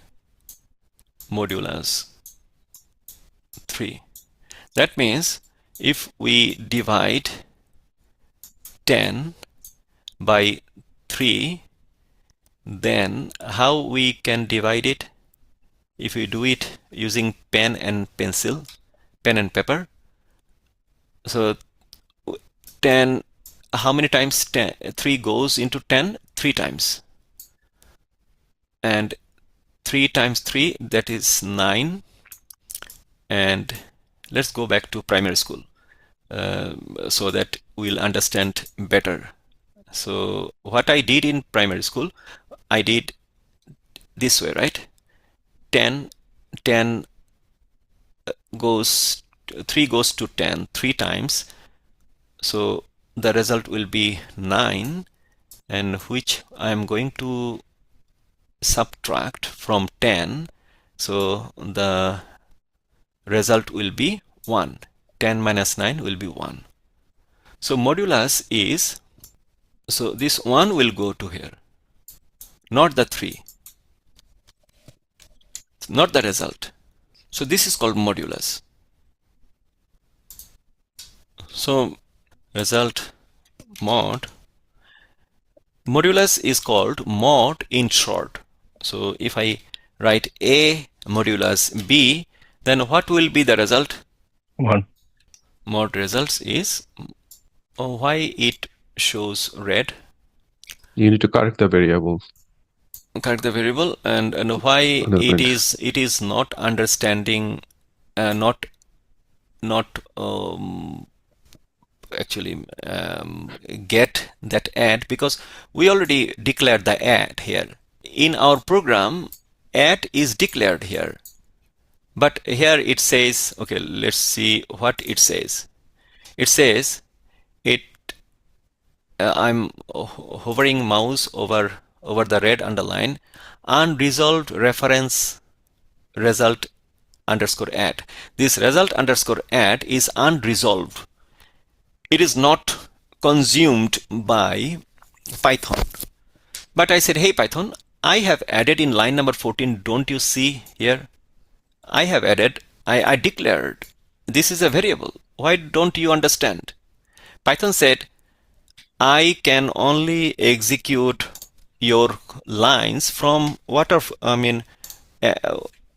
modulus 3. That means if we divide 10 by 3, then how we can divide it? If we do it using pen and paper. So 10, how many times 3 goes into 10? 3 times. And 3 times 3, that is 9. And let's go back to primary school so that we'll understand better. So what I did in primary school, I did this way, right? 10 goes 3 goes to 10 3 times, so the result will be 9, and which I am going to subtract from 10, so the result will be 1. 10 minus 9 will be 1. So modulus is, so this 1 will go to here, not the 3, not the result. So this is called modulus. So result mod, modulus is called mod in short. So if I write A modulus B, then what will be the result? 1. Mod results is, why it shows red? You need to correct the variable. Correct the variable, and why Another print. it is not understanding not actually get that add, because we already declared the add here. In our program, add is declared here. But here it says, okay, let's see what it says. It says I'm hovering mouse over the red underline, unresolved reference result underscore add. This result underscore add is unresolved. It is not consumed by Python. But I said, hey Python, I have added in line number 14. Don't you see here? I have added, I declared this is a variable. Why don't you understand? Python said, I can only execute your lines from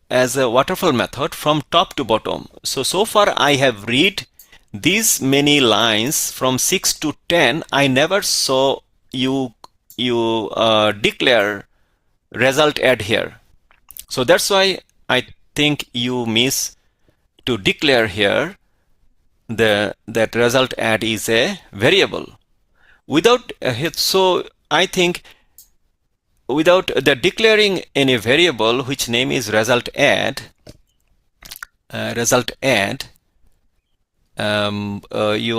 as a waterfall method from top to bottom. So far I have read these many lines from 6 to 10. I never saw you declare result add here. So that's why I think you miss to declare here that result add is a variable. Without so I think without the declaring any variable which name is result add, you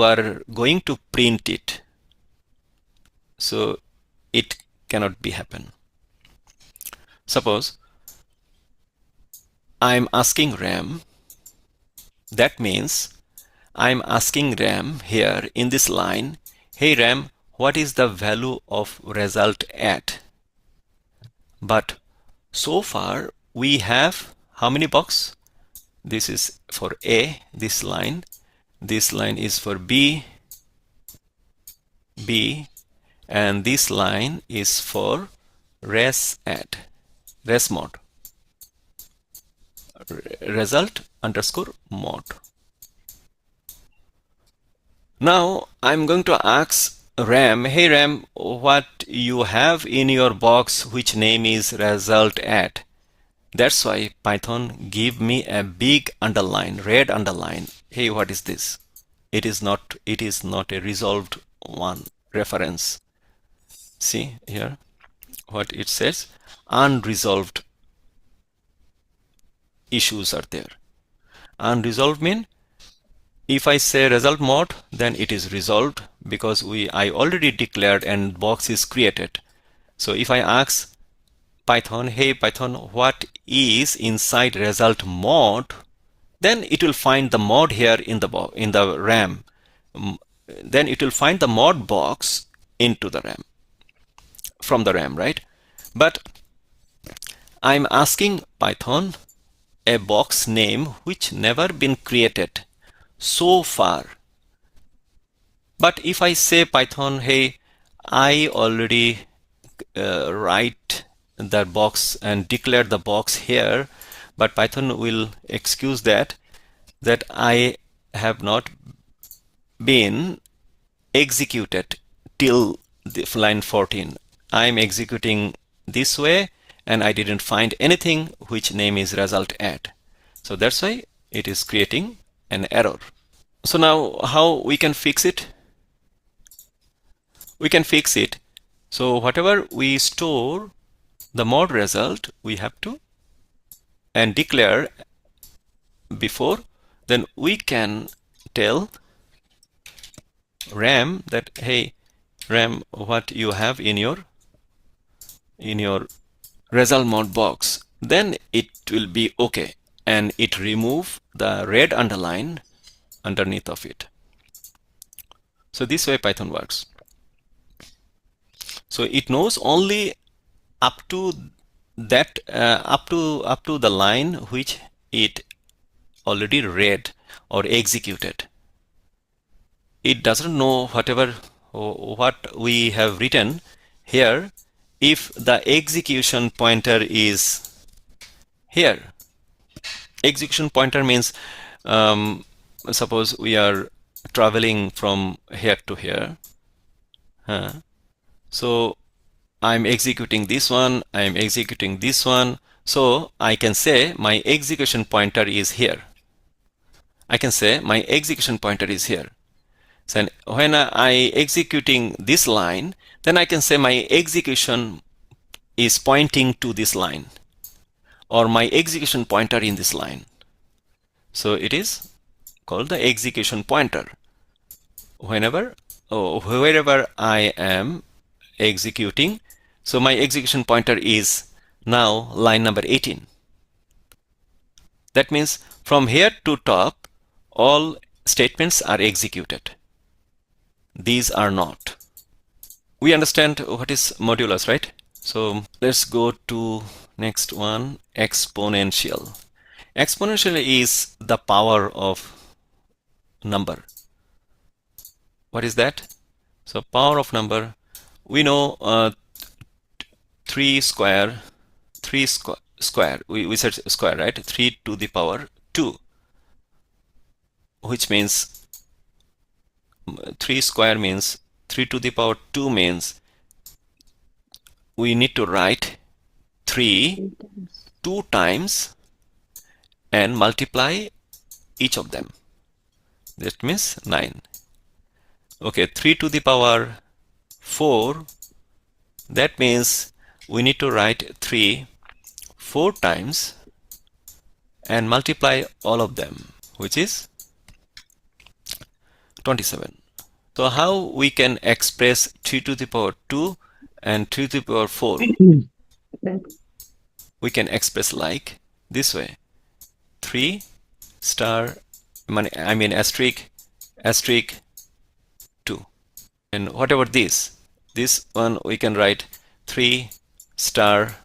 are going to print it. So it cannot be happen. Suppose I'm asking RAM. That means I'm asking RAM here in this line, hey RAM, what is the value of result add? But so far we have how many box? This is for A, this line is for B, and this line is for res mod, result underscore mod. Now I'm going to ask RAM, hey RAM, what you have in your box which name is result add? That's why Python give me a big underline, red underline. Hey, what is this? It is not a resolved one reference. See here what it says, unresolved issues are there. Unresolved mean if I say result mod, then it is resolved because I already declared and box is created. So if I ask Python, hey Python, what is inside result mod, then it will find the mod here in the RAM. Then it will find the mod box into the RAM, from the RAM, right? But I'm asking Python a box name which never been created so far. But if I say Python, hey, I already write the box and declare the box here, but Python will excuse that I have not been executed till the line 14. I'm executing this way and I didn't find anything which name is result add. So that's why it is creating an error. So now how we can fix it? We can fix it. So whatever we store the mod result, we have to and declare before, then we can tell RAM that, hey RAM, what you have in your result mod box, then it will be okay, and it remove the red underline underneath of it. So this way Python works. So it knows only up to that up to the line which it already read or executed. It doesn't know what we have written here if the execution pointer is here. Execution pointer means suppose we are traveling from here to here. So I'm executing this one, I'm executing this one. So I can say my execution pointer is here. I can say my execution pointer is here. So when I executing this line, then I can say my execution is pointing to this line, or my execution pointer in this line. So it is called the execution pointer. Wherever I am executing, so my execution pointer is now line number 18. That means from here to top, all statements are executed. These are not. We understand what is modulus, right? So let's go to next one, exponential. Exponential is the power of number. What is that? So power of number, we know 3 square, we said square, right? 3 to the power 2, which means 3 square means 3 to the power 2 means we need to write 3 2 times and multiply each of them. That means 9. Okay, 3 to the power 4, that means we need to write 3 4 times and multiply all of them, which is 27. So how we can express 3 to the power 2 and 3 to the power 4? We can express like this way: 3 star, I mean asterisk, asterisk 2. And whatever this one we can write 3 star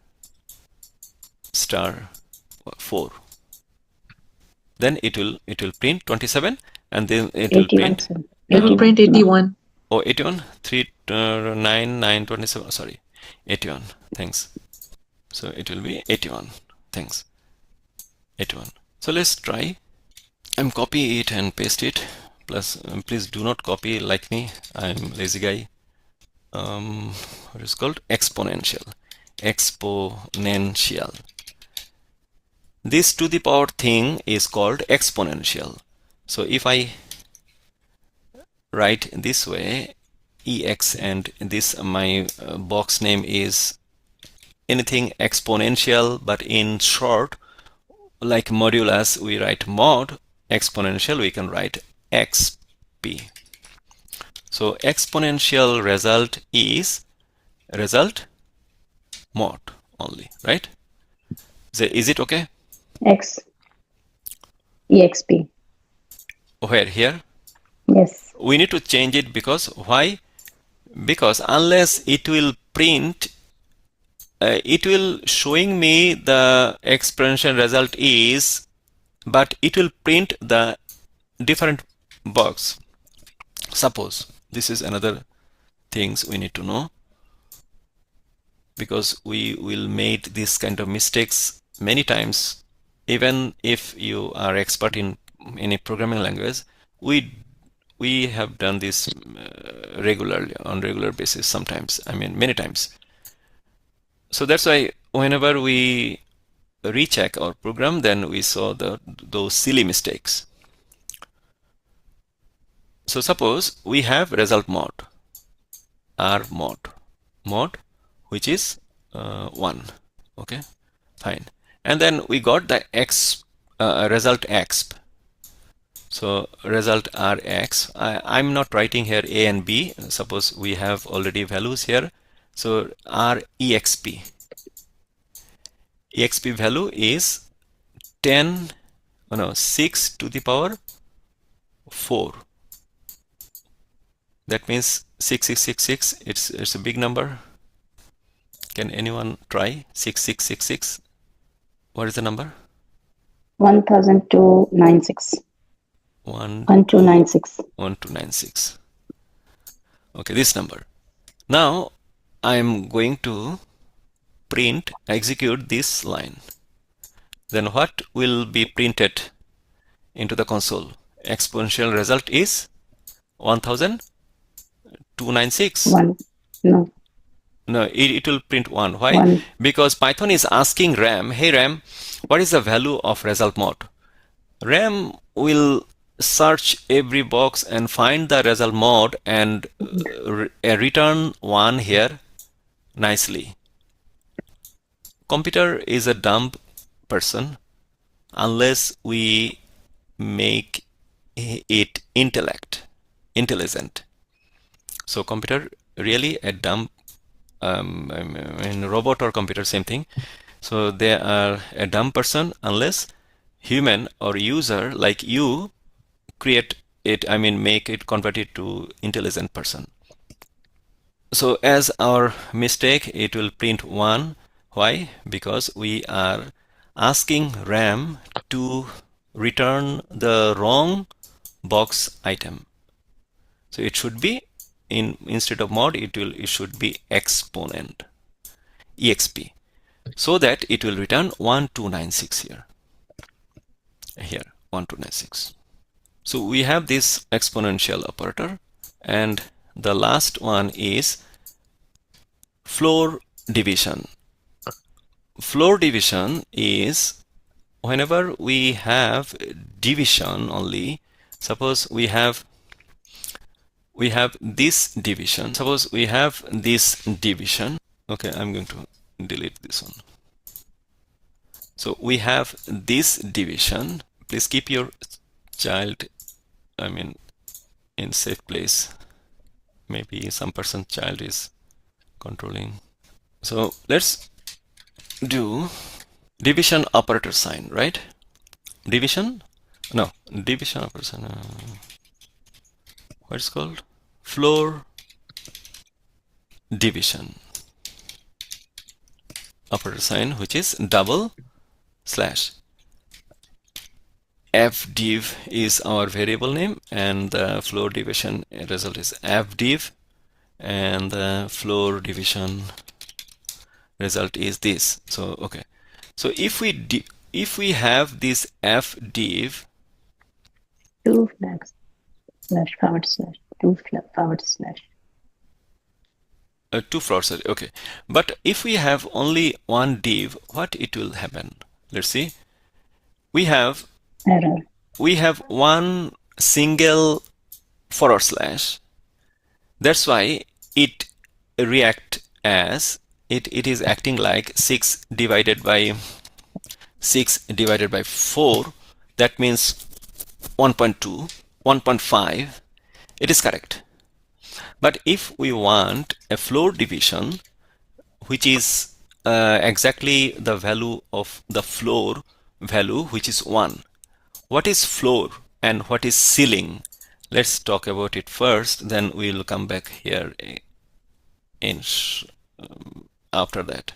star 4. Then it will print 27, and then it will 81, print, sir. It will 81. print 81. oh, 81, 3, 9, 9, 27, sorry, 81, thanks. So it will be 81, thanks, 81. So let's try. I'm copy it and paste it. Plus, please do not copy like me. I'm lazy guy. What is called? Exponential. Exponential. This to the power thing is called exponential. So if I write this way, ex, and this my box name is anything exponential, but in short, like modulus, we write mod. Exponential, we can write xp. So exponential result is result mod only, right? Is it okay? X. EXP. Where? Here? Yes. We need to change it because why? Because unless it will print, it will showing me the exponential result is, but it will print the different box. Suppose this is another things we need to know, because we will made this kind of mistakes many times. Even if you are expert in any programming language, we have done this regularly, on regular basis sometimes, I mean many times. So that's why whenever we recheck our program, then we saw those silly mistakes. So suppose we have result mod, r mod, which is 1. Okay, fine. And then we got the result exp. So result rx. I'm not writing here a and b. Suppose we have already values here. So r exp. Exp value is 6 to the power 4. That means 6666. It's a big number. Can anyone try 6666? What is the number? 1296. 1296. 1296. Okay, this number. Now I'm going to execute this line. Then what will be printed into the console? Exponential result is 1296. No. No, it will print 1. Why? 1. Because Python is asking RAM, hey RAM, what is the value of result mod? RAM will search every box and find the result mode and return 1 here nicely. Computer is a dumb person unless we make it intelligent. So computer really a dumb robot or computer, same thing. So they are a dumb person unless human or user like you create it, make it, convert it to intelligent person. So as our mistake, it will print 1. Why? Because we are asking RAM to return the wrong box item. So it should be instead of mod, it should be exponent, exp, so that it will return 1296 here 1296. So we have this exponential operator, and the last one is floor division. Floor division is whenever we have division only. Suppose we have this division. Suppose we have this division. Okay, I'm going to delete this one. So we have this division. Please keep your child, in safe place. Maybe some person's child is controlling. So let's do division operator sign, right? Division? No, division operator sign. What's called? Floor division operator sign, which is double slash. fdiv is our variable name, and the floor division result is fdiv, and the floor division result is this. So okay, so if we have this fdiv, 2 flags slash forward slash 2 forward slash. 2 floors, okay, but if we have only one div, what it will happen? Let's see. We have Error. one single forward slash. That's why it react as it is acting like 6 divided by 4. That means 1.2, 1.5. It is correct. But if we want a floor division, which is exactly the value of the floor value, which is 1. What is floor and what is ceiling? Let's talk about it first, then we'll come back here after that.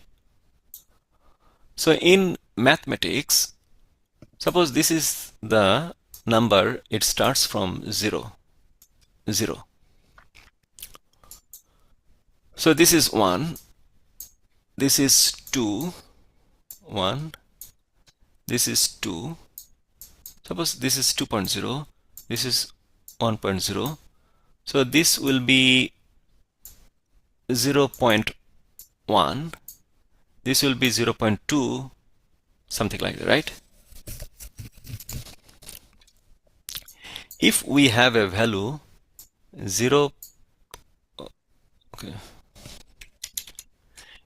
So in mathematics, suppose this is the number, it starts from 0. So this is 1, this is 2, 1, this is 2. Suppose this is 2.0, this is 1.0. So this will be 0.1, this will be 0.2, something like that, right? If we have a value 0, okay,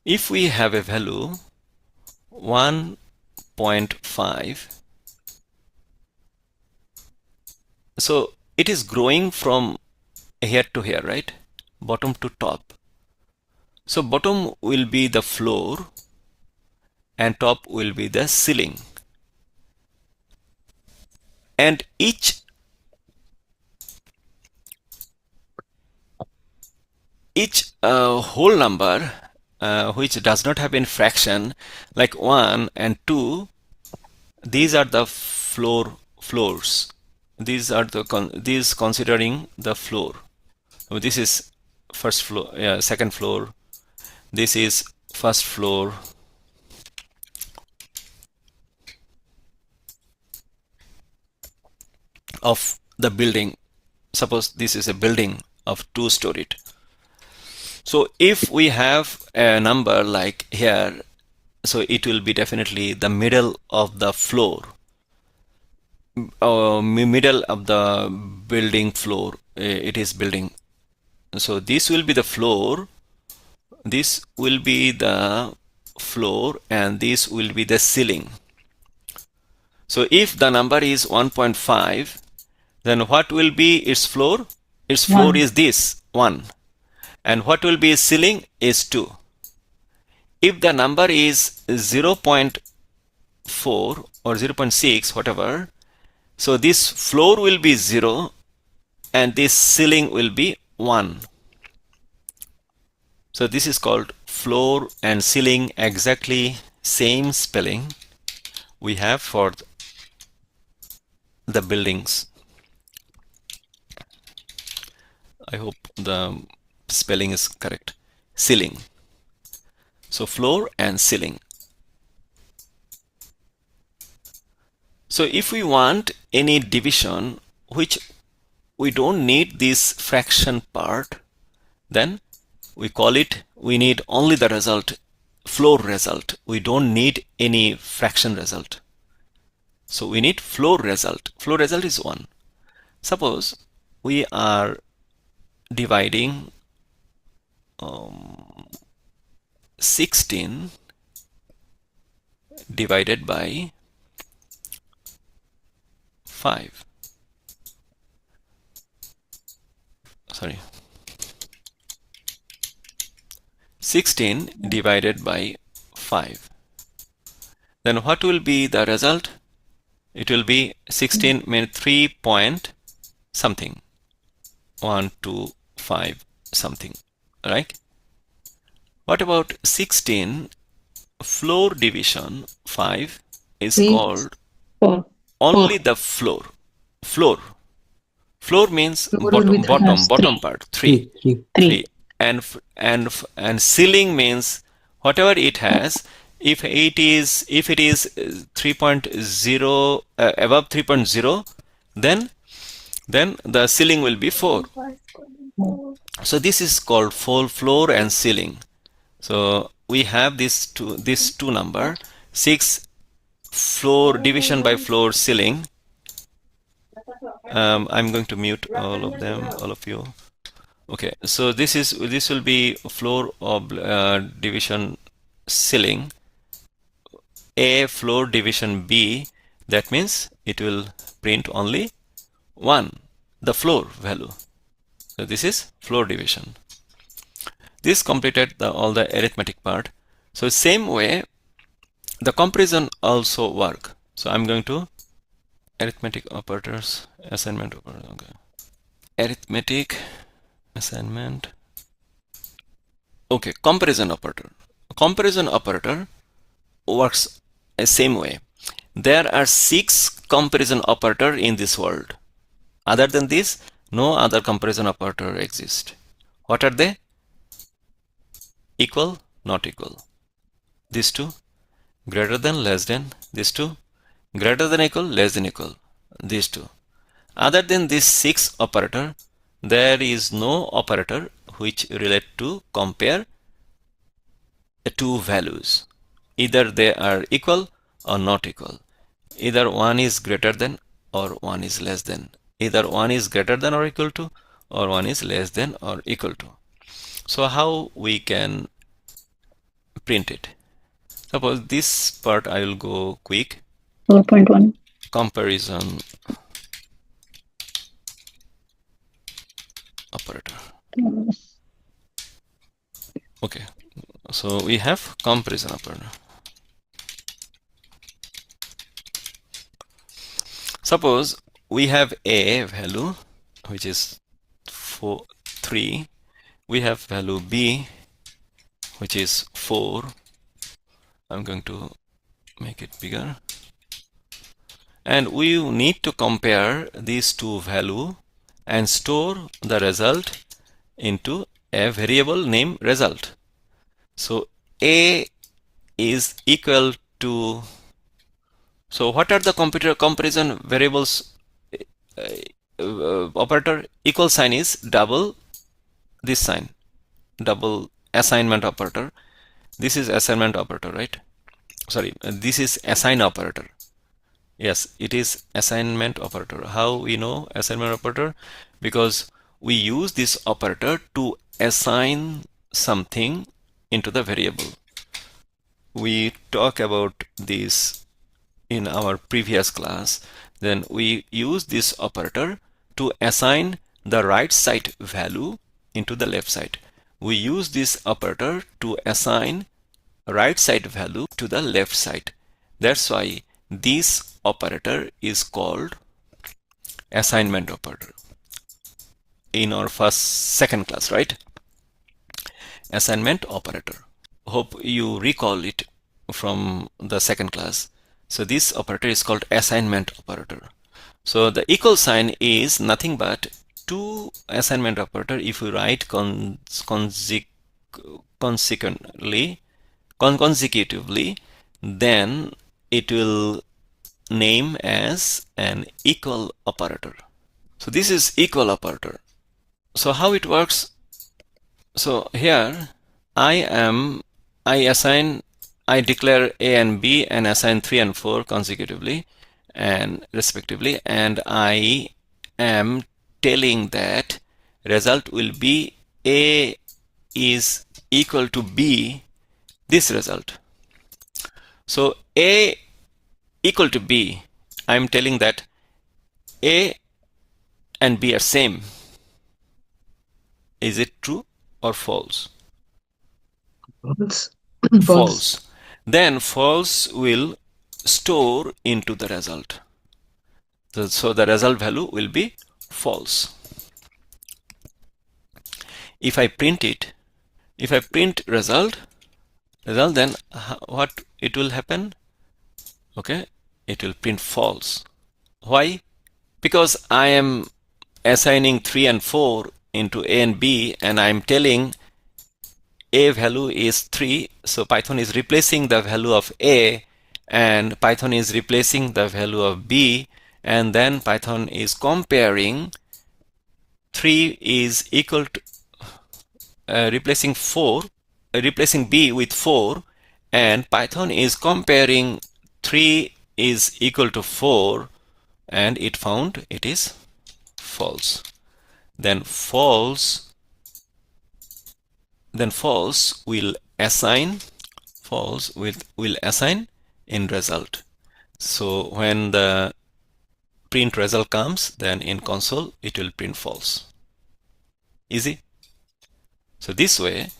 if we have a value 1.5, so it is growing from here to here, right? Bottom to top. So bottom will be the floor and top will be the ceiling. And each whole number which does not have any fraction, like 1 and 2, these are the floors. These are these considering the floor. So this is first floor, second floor. This is first floor. Of the building. Suppose this is a building of 2-storied. So if we have a number like here, so it will be definitely the middle of the floor. middle of the building floor. It is building. So this will be the floor. This will be the floor, and this will be the ceiling. So if the number is 1.5, then what will be its floor? Its floor 1. is this 1. And what will be its ceiling is 2. If the number is 0.4 or 0.6, whatever, so this floor will be 0 and this ceiling will be 1. So this is called floor and ceiling, exactly same spelling we have for the buildings. I hope the spelling is correct. Ceiling. So floor and ceiling. So if we want any division which we don't need this fraction part, then we call it, we need only the result, floor result. We don't need any fraction result. So we need floor result. Floor result is 1. Suppose we are dividing 16 divided by 5. Sorry. 16 divided by 5. Then what will be the result? It will be 16 means 3 point something. 1, 2, 5 something. Right? What about 16 floor division 5 is 3. called 4. only the floor. Floor. Floor means Floor will be three. bottom Yes, 3. part 3. 3. 3. And ceiling means whatever it has. If it is 3.0 above 3.0, then the ceiling will be 4. So this is called floor and ceiling. So we have this two number 6 floor division by floor ceiling. I'm going to mute all of you. Okay, so this will be floor of division ceiling. A floor division B, that means it will print only 1, the floor value. So this is floor division. This completed all the arithmetic part. So same way the comparison also work. So I'm going to arithmetic operators, assignment operator. Okay. Arithmetic assignment. Okay, comparison operator. Comparison operator works the same way. There are 6 comparison operator in this world. Other than this, no other comparison operator exists. What are they? Equal, not equal. These two. Greater than, less than. These two. Greater than equal, less than equal. These two. Other than these 6 operator, there is no operator which relate to compare two values. Either they are equal or not equal. Either one is greater than or one is less than. Either one is greater than or equal to, or one is less than or equal to. So how we can print it? Suppose this part I will go quick. 4.1. Comparison operator. Okay, so we have comparison operator. Suppose we have a value which is 3. We have value b which is 4. I'm going to make it bigger. And we need to compare these two values and store the result into a variable named result. So a is equal to, so what are the comparison variables? Operator equal sign is double this sign, double assignment operator. This is assignment operator, right? Sorry, this is assign operator. Yes, it is assignment operator. How we know assignment operator? Because we use this operator to assign something into the variable. We talk about this in our previous class. Then we use this operator to assign the right side value into the left side. We use this operator to assign right side value to the left side. That's why this operator is called assignment operator in our second class, right? Assignment operator. Hope you recall it from the second class. So this operator is called assignment operator. So the equal sign is nothing but two assignment operator. If we write consecutively, then it will name as an equal operator. So this is equal operator. So how it works? So here I declare A and B and assign 3 and 4 consecutively and respectively, and I am telling that result will be A is equal to B, this result. So A equal to B, I am telling that A and B are same. Is it true or false? False. False. Then false will store into the result. So the result value will be false. If I print it, if I print result, then what it will happen? Okay, it will print false. Why? Because I am assigning 3 and 4 into A and B, and I am telling A value is 3, so Python is replacing the value of A, and Python is replacing the value of B, and then Python is comparing 3 is equal to replacing B with 4, and Python is comparing 3 is equal to 4, and it found it is false. Then false will assign in result. So when the print result comes, then in console it will print false. Easy. So this way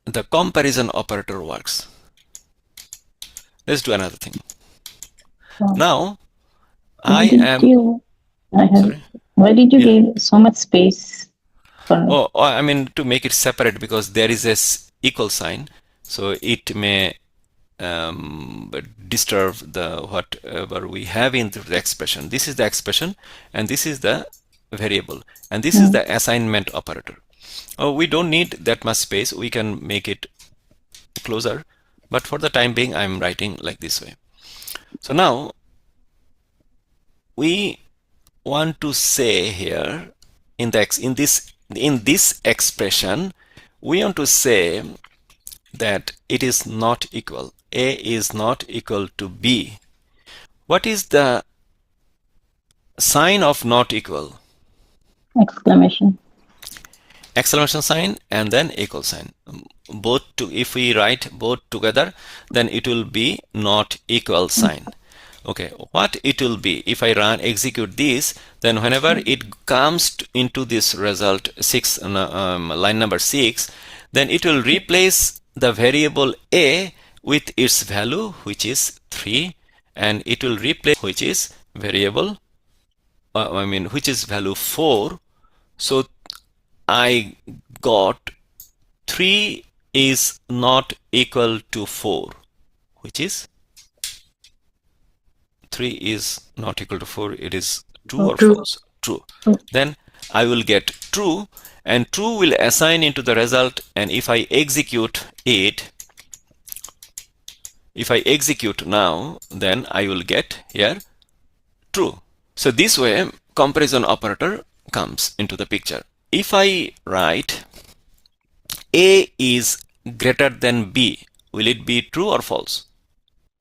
the comparison operator works. Let's do another thing. Wow. Now Why did you give so much space for? I mean to make it separate, because there is a equal sign, so it may disturb the whatever we have in the expression. This is the expression, and this is the variable, and this is the assignment operator. We don't need that much space. We can make it closer, but for the time being I'm writing like this way. So now we want to say here in this expression, we want to say that it is not equal. A is not equal to B. What is the sign of not equal? Exclamation sign and then equal sign. If we write both together, then it will be not equal sign. Okay, what it will be if I execute this, then whenever it comes into this result line number 6, then it will replace the variable A with its value, which is 3, and it will replace which is variable which is value 4. So I got 3 is not equal to 4, which is 3 is not equal to 4. It is true or false? True. Then I will get true, and true will assign into the result, and if I execute it, if I execute now, then I will get here true. So this way comparison operator comes into the picture. If I write A is greater than B, will it be true or false?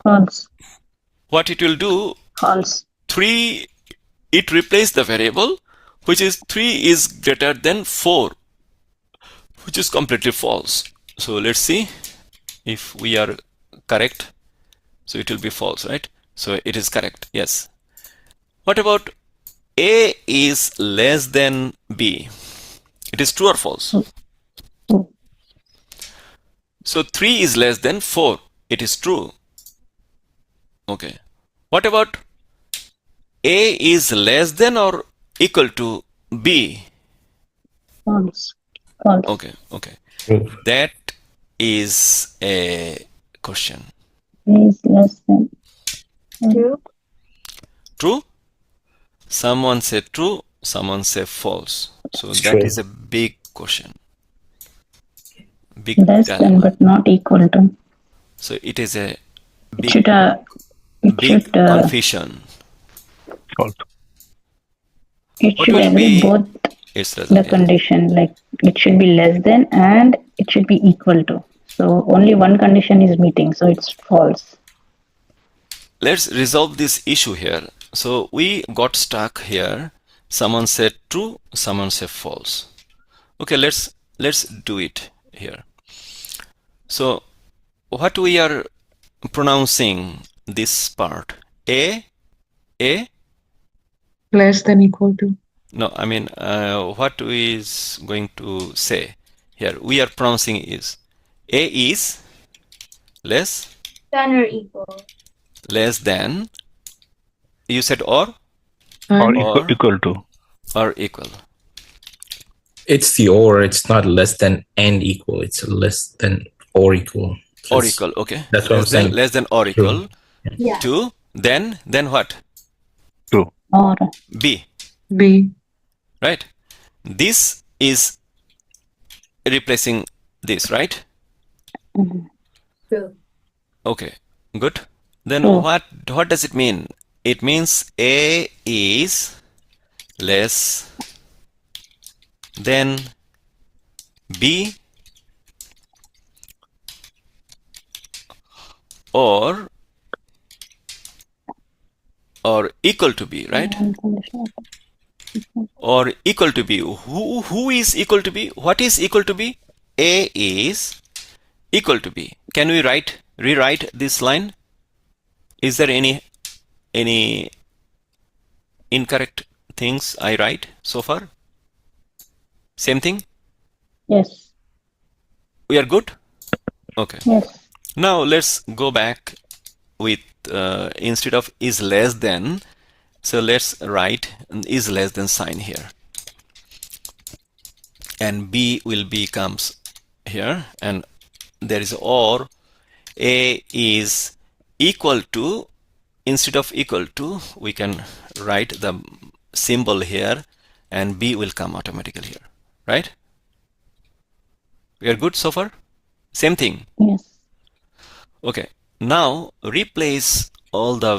False. What it will do, False. 3, it replaces the variable, which is 3 is greater than 4, which is completely false. So let's see if we are correct. So it will be false, right? So it is correct, yes. What about A is less than B? It is true or false? True. So 3 is less than 4. It is true. Okay. What about A is less than or equal to B? False. False. Okay, okay. True. That is a question. A is less than. True. True? Someone said true, someone said false. So that True. is a big question. Big Less than, dilemma. but not equal to. So it is a It big, should. big confusion. False. It What should will agree be both its the result? Yeah. condition. Like it should be less than and it should be equal to. So only one condition is meeting. So it's false. Let's resolve this issue here. So we got stuck here. Someone said true, someone said false. Okay, let's do it here. So what we are pronouncing this part? A? Less than equal to. No, I mean what is going to say here? We are pronouncing is A is less Than or equal. less than. You said or Or Or- equal to. or equal. It's the or. It's not less than and equal. It's less than or equal. So Or it's- equal, okay. That's what I'm Less than- saying. Less than or True. equal Yeah. to then what? Or B, B. right? This is replacing this, right? True. Okay, good. Then True. what does it mean? It means A is less than B or equal to B, right? Or equal to B. Who is equal to B? What is equal to B? A is equal to B. Can we rewrite this line? Is there any incorrect things I write so far? Same thing? yes. We are good? Okay. Yes. Now let's go back with instead of is less than, so let's write an is less than sign here. And B will becomes here, and there is or. A is equal to, instead of equal to, we can write the symbol here, and B will come automatically here, right? We are good so far? Same thing. Yes. Okay, now replace all the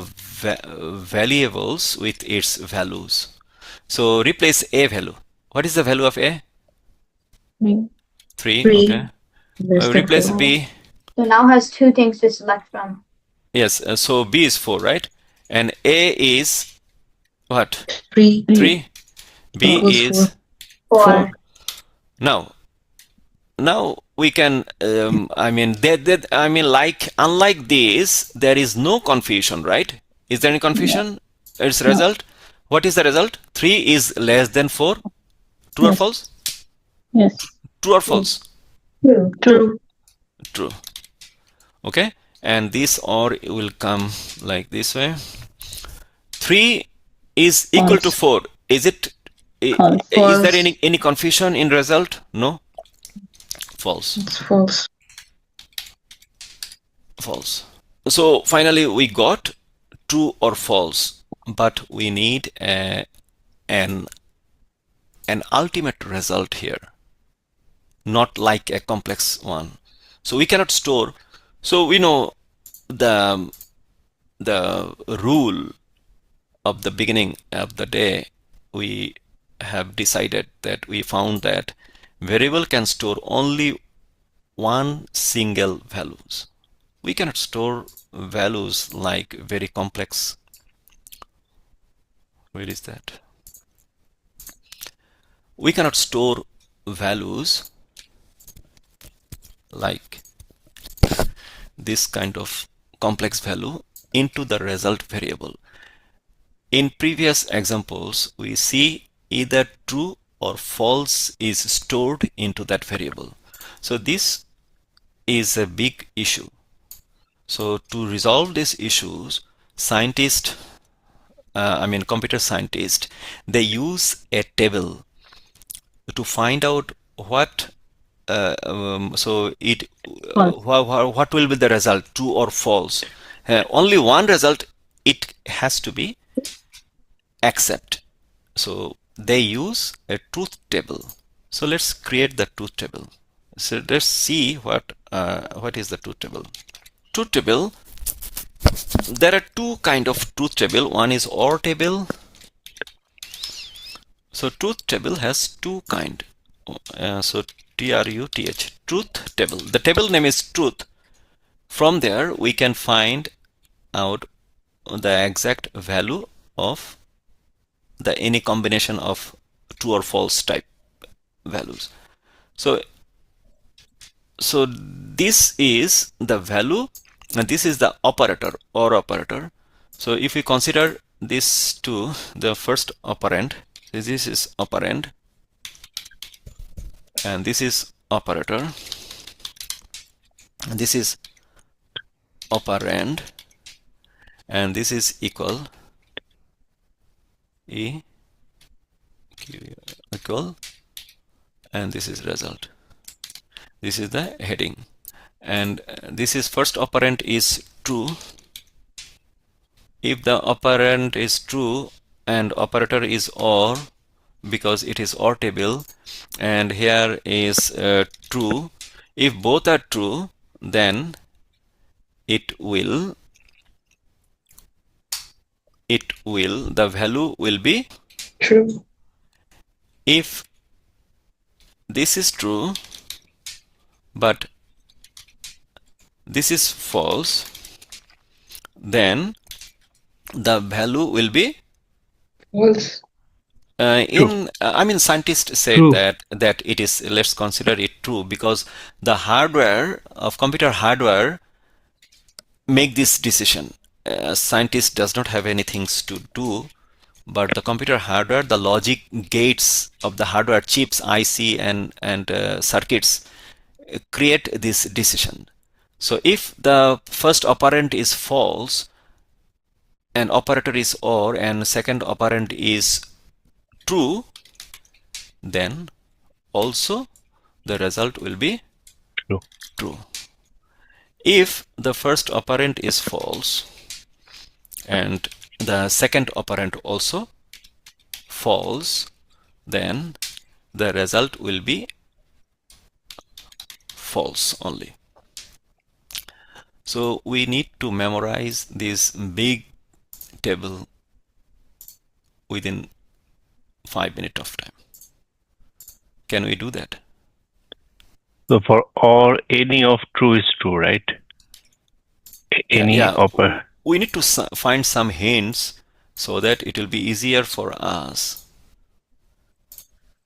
variables with its values. So replace A value. What is the value of A? 3. 3. Three. Okay. Less than Replace 4. B. So now has 2 things to select from. Yes, so B is 4, right? And A is what? 3. 3. B Equals is 4. 4. Now we can unlike this, there is no confusion, right? Is there any confusion? Its result? What is the result? 3 is less than 4. True or Yes. false? Yes. True or false? True. True. True. Okay, and this or will come like this way. 3 is equal to False. 4. Is it? False. Is there False. any confusion in result? No. False. It's false. False. So finally we got true or false, but we need an ultimate result here, not like a complex one. So we cannot store. So we know the rule of the beginning of the day. We have decided that we found that variable can store only one single values. We cannot store values like very complex. Where is that? We cannot store values like this kind of complex value into the result variable. In previous examples, we see either true or false is stored into that variable. So this is a big issue. So to resolve these issues, computer scientists, they use a table to find out what False. what will be the result, true or false. Only one result it has to be accept. So they use a truth table. So let's create the truth table. So let's see what is the truth table. Truth table, there are two kind of truth table. One is OR table. So truth table has two kind. So TRUTH, truth table. The table name is truth. From there we can find out the exact value of the any combination of true or false type values. So this is the value, and this is the operator or operator. So if we consider this to the first operand, this is operand and this is operator, and this is operand, and this is equal and this is result. This is the heading, and this is first operand is true. If the operand is true and operator is OR, because it is OR table, and here is true. If both are true, then the value will be True. If this is true but this is false, then the value will be False. Scientists said True. that it is, let's consider it true, because the hardware of computer hardware make this decision. Scientist does not have anything to do, but the computer hardware, the logic gates of the hardware chips, IC and circuits create this decision. So if the first operand is false and operator is OR and second operand is true, then also the result will be true. If the first operand is false and the second operand also false, then the result will be false only. So we need to memorize this big table within 5 minutes of time. Can we do that? So for or any of true is true, right? Any operator. We need to find some hints so that it will be easier for us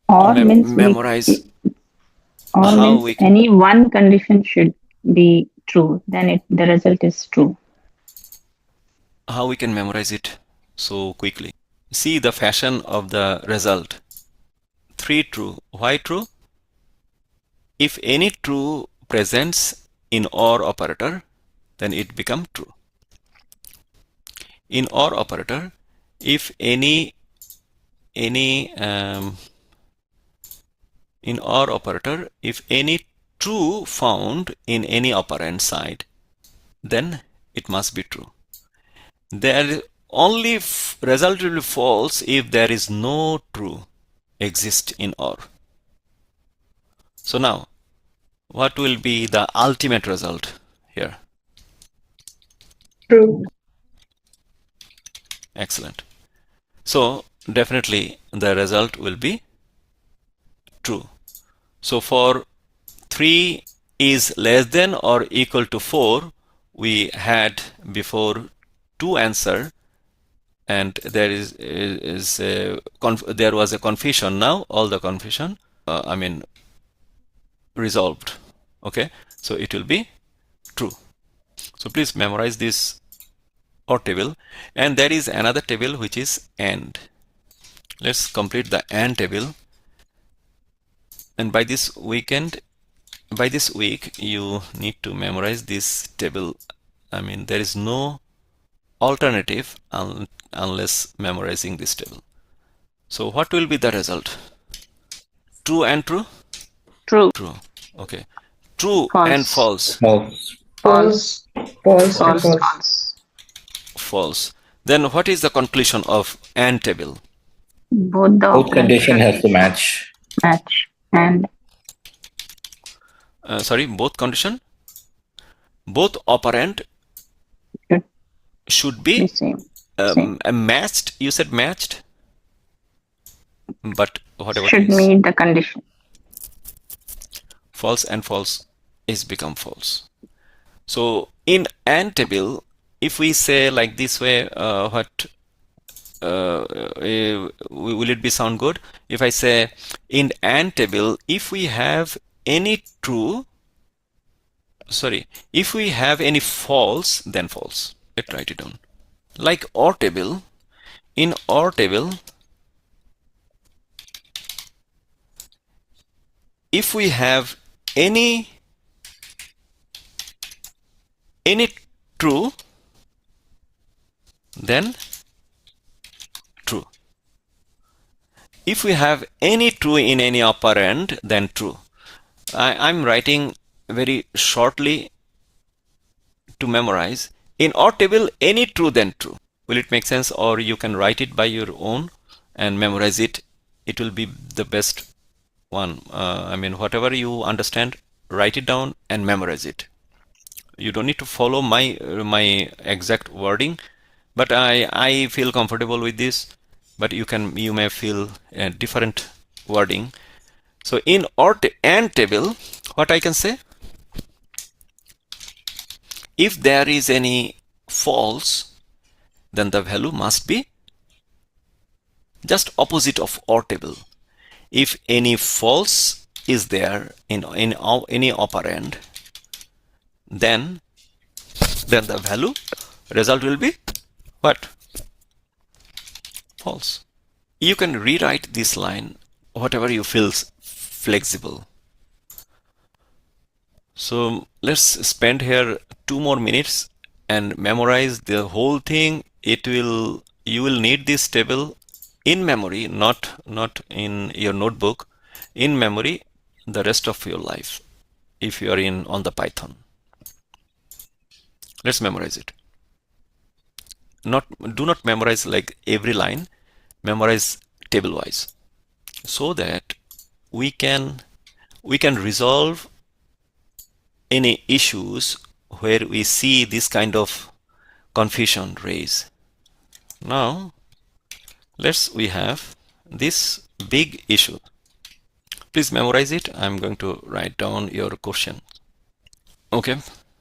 Or to means memorize. or how means we can, any one condition should be true, then the result is true. how we can memorize it so quickly. See the fashion of the result. 3 true. Why true? If any true presents in OR operator, then it become true. In OR operator, if in OR operator, if any true found in any operand side, then it must be true. There only result will be false if there is no true exist in OR. So now, what will be the ultimate result here? True. Excellent. So definitely the result will be true. So for 3 is less than or equal to 4, we had before two answer, and there there was a confusion. Now all the confusion, resolved. Okay, so it will be true. So please memorize this OR table, and there is another table which is AND. Let's complete the AND table, and by this week you need to memorize this table. There is no alternative unless memorizing this table. So what will be the result? True and true? True. True. Okay. True False. and false? False. False. False. And false. False. False. Then what is the conclusion of AND table? Both the Both operands condition should has to match. match, and Sorry, both condition? Both operand Should should be be same. Same. matched. You said matched, but whatever Should it is, meet the condition. false and false is become false. So in AND table, if we say like this way, will it be sound good? If I say in AND table, if we have any true, if we have any false, then false. Let's write it down. Like OR table, in OR table, if we have any true, then true. If we have any true in any operand, then true. I'm writing very shortly to memorize. In OR table, any true, then true. Will it make sense? Or you can write it by your own and memorize it. It will be the best one. Whatever you understand, write it down and memorize it. You don't need to follow my exact wording, but I feel comfortable with this. But you may feel a different wording. So in OR AND table, what I can say? If there is any false, then the value must be just opposite of OR table. If any false is there in any operand, then the value result will be what? False. You can rewrite this line whatever you feel flexible. So let's spend here 2 more minutes and memorize the whole thing. You will need this table in memory, not in your notebook, in memory the rest of your life if you are on the Python. Let's memorize it. Do not memorize like every line, memorize table wise, so that we can resolve any issues where we see this kind of confusion raise. Now we have this big issue. Please memorize it. I'm going to write down your question. Okay,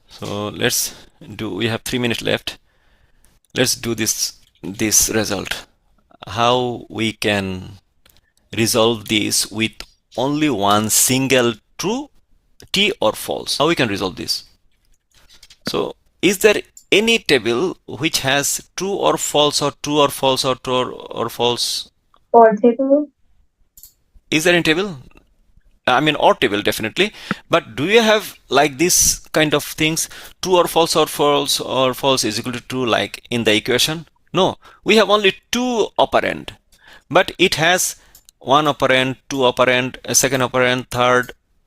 so we have 3 minutes left. Let's do this result. How we can resolve this with only one single true, T or false. How we can resolve this? So is there any table which has true or false, or true or false, or true or false? Or table? Is there any table? OR table definitely. But do you have like this kind of things, true or false, or false is equal to true, like in the equation? No, we have only two operand, but it has one operand, two operand, a second operand,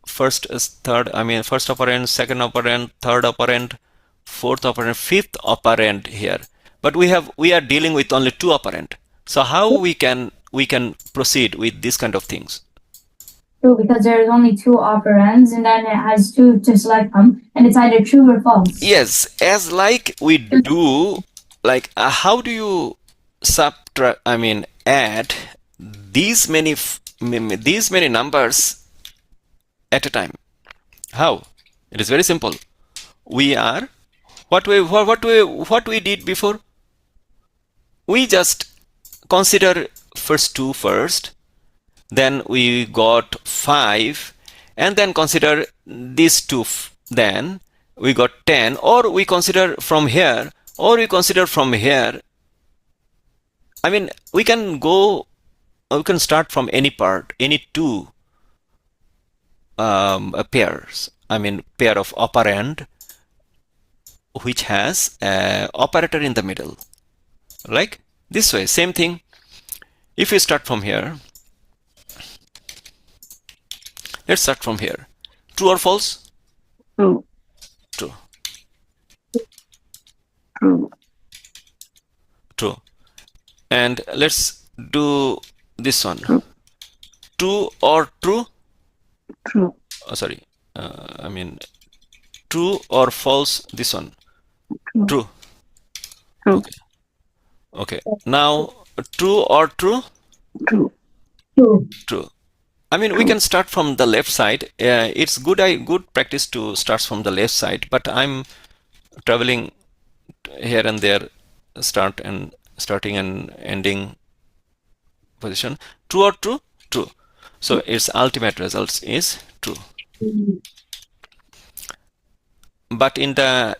first operand, second operand, third operand, fourth operand, fifth operand here. But we are dealing with only two operand. So how we can proceed with this kind of things? True, because there's only two operands, and then it has two to select them, and it's either true or false. Yes, as like we do, like how do you subtract? Add these many numbers at a time. How? It is very simple. We are What we did before? We just consider first 2 first, then we got 5, and then consider these 2, then we got 10, or we consider from here, or we consider from here. I mean, we can start from any part, any 2 pairs. I mean, pair of operand which has an operator in the middle. Like this way, same thing. If we start from here, let's start from here. True or false? True. True. True. True. And let's do this one. True. True or true? True. Oh, sorry. I mean, true or false? This one. True. True. True. Okay. Okay. Now, true or true? True. True. True. I mean, we can start from the left side. It's good practice to start from the left side, but I'm traveling here and there, starting and ending position. True or true? True. So its ultimate results is true. But in the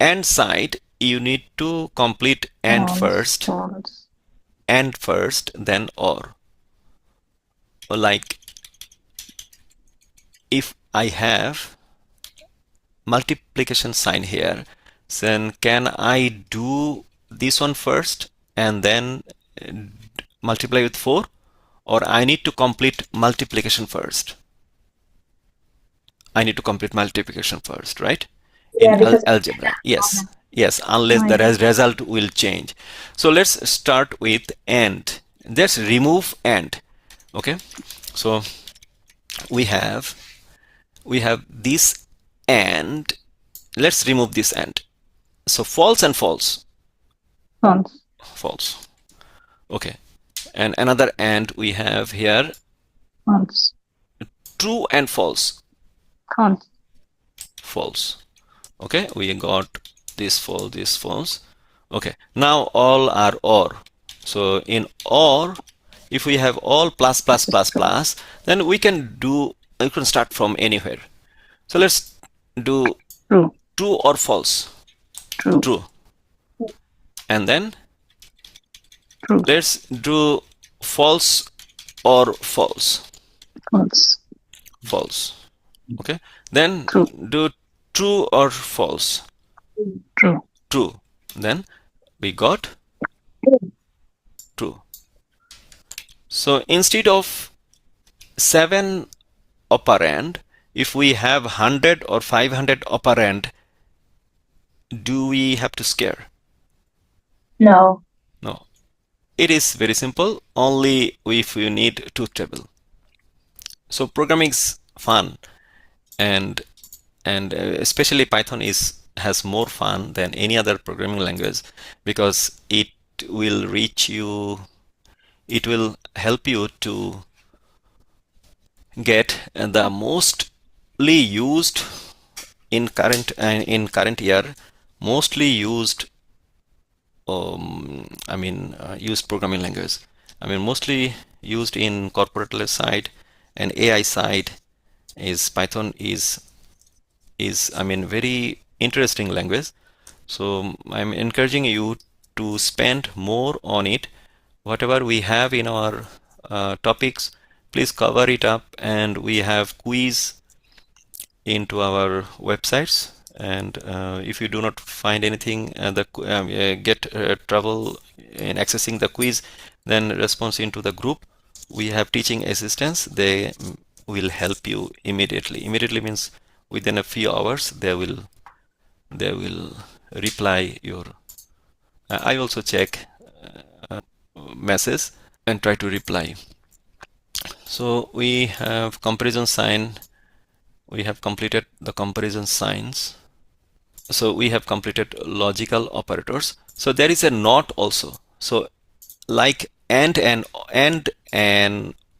AND side, you need to complete AND first, False. AND first, then OR. Like if I have multiplication sign here, then can I do this one first and then multiply with 4, or I need to complete multiplication first? I need to complete multiplication first, right? Yeah, In because algebra. Yes, unless the result will change. So let's start with AND. Let's remove AND. Okay, so we have this AND. Let's remove this AND. So false and false. False. False. Okay, and another AND we have here. False. True and false. False. False. Okay, we got this false. Okay, now all are OR. So in OR, if we have all plus, then we can start from anywhere. So let's do True. true or false. True. And then True. let's do false or false. False. Okay, then True. do true or false. True. Then we got true. So instead of 7 operand, if we have 100 or 500 operand, do we have to scare? no. No. It is very simple, only if you need truth table. So programming is fun, and especially Python has more fun than any other programming language, because it will help you to get the mostly used in current year, mostly used used programming language. I mean, mostly used in corporate side and AI side is Python is very interesting language. So I'm encouraging you to spend more on it. Whatever we have in our topics, please cover it up, and we have quiz into our websites. And if you do not find anything, get trouble in accessing the quiz, then response into the group. We have teaching assistants. They will help you immediately. Immediately means within a few hours they will reply your. I also check message and try to reply. So we have comparison sign. We have completed the comparison signs. So we have completed logical operators. So there is a not also. So like and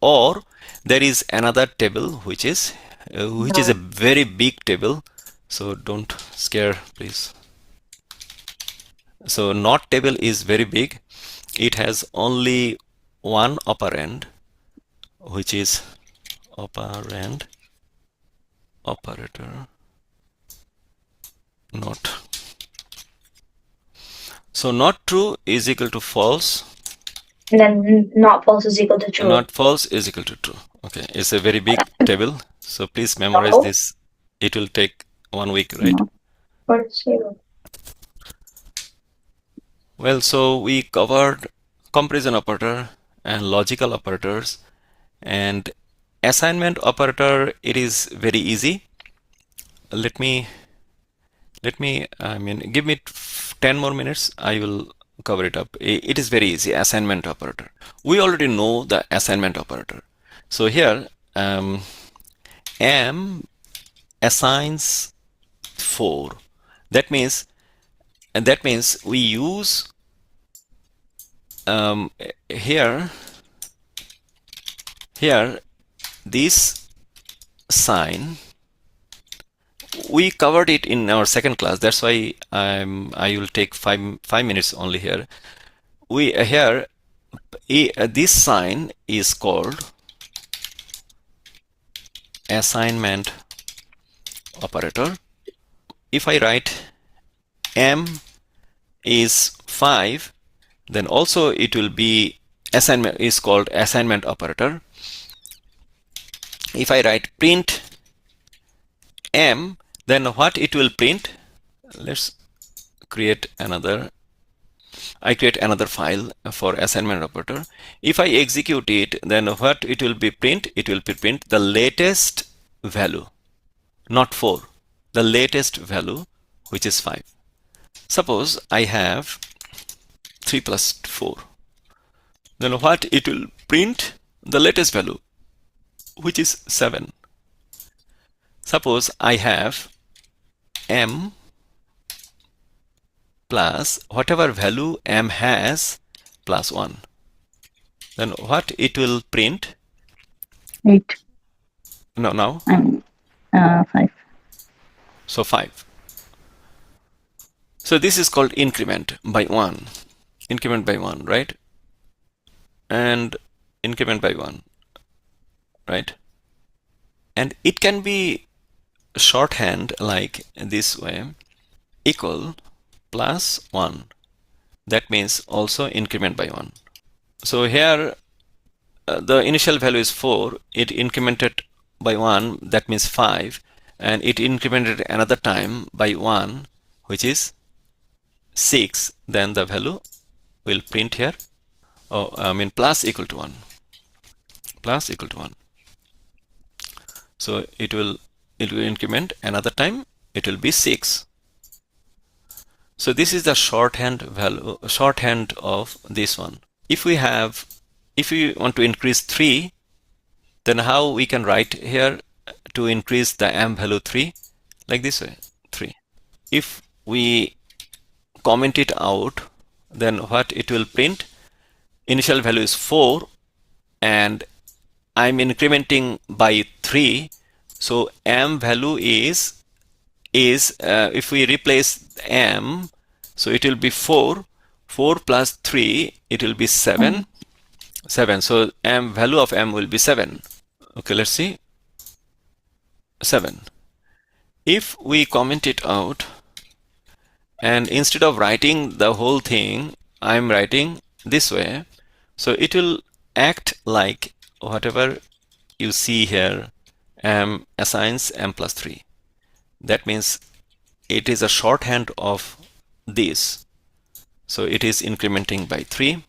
or, there is another table which is a very big table. So don't scare, please. So not table is very big. It has only one operand, which is operand operator not. So not true is equal to false. And then not false is equal to true. Not false is equal to true. Okay, it's a very big table. So please memorize No. this. It will take 1 week, right? No. Or zero. Well, so we covered comparison operator and logical operators, and assignment operator, it is very easy. Let me give me 10 more minutes. I will cover it up. It is very easy. Assignment operator. We already know the assignment operator. So here M assigns 4. That means we use here this sign. We covered it in our second class. That's why I will take five minutes only here. We here this sign is called assignment operator. If I write M is 5, then also it will be assignment is called assignment operator. If I write print M, then what it will print? Let's create another. I create another file for assignment operator. If I execute it, then what it will be print? It will be print the latest value, not 4, the latest value, which is 5. Suppose I have 3 plus 4. Then what it will print? The latest value, which is 7. Suppose I have M plus whatever value M has plus 1. Then what it will print? 8. No, now? 5. So 5. So this is called increment by 1. Increment by 1, right? And increment by 1, right? And it can be shorthand like this way, equal plus 1. That means also increment by 1. So here the initial value is 4. It incremented by 1, that means 5. And it incremented another time by 1, which is 6. Then the value will print here. Plus equal to 1. Plus equal to 1. So it will increment another time. It will be 6. So this is the shorthand of this one. If we want to increase 3, then how we can write here to increase the M value 3? Like this way, 3. If we comment it out, then what it will print? Initial value is 4 and I'm incrementing by 3. So M value is if we replace M, so it will be 4. 4 plus 3, it will be 7. 7. So M value of M will be 7. Okay, let's see. 7. If we comment it out, and instead of writing the whole thing, I'm writing this way. So it will act like whatever you see here, M assigns M plus 3. That means it is a shorthand of this. So it is incrementing by 3.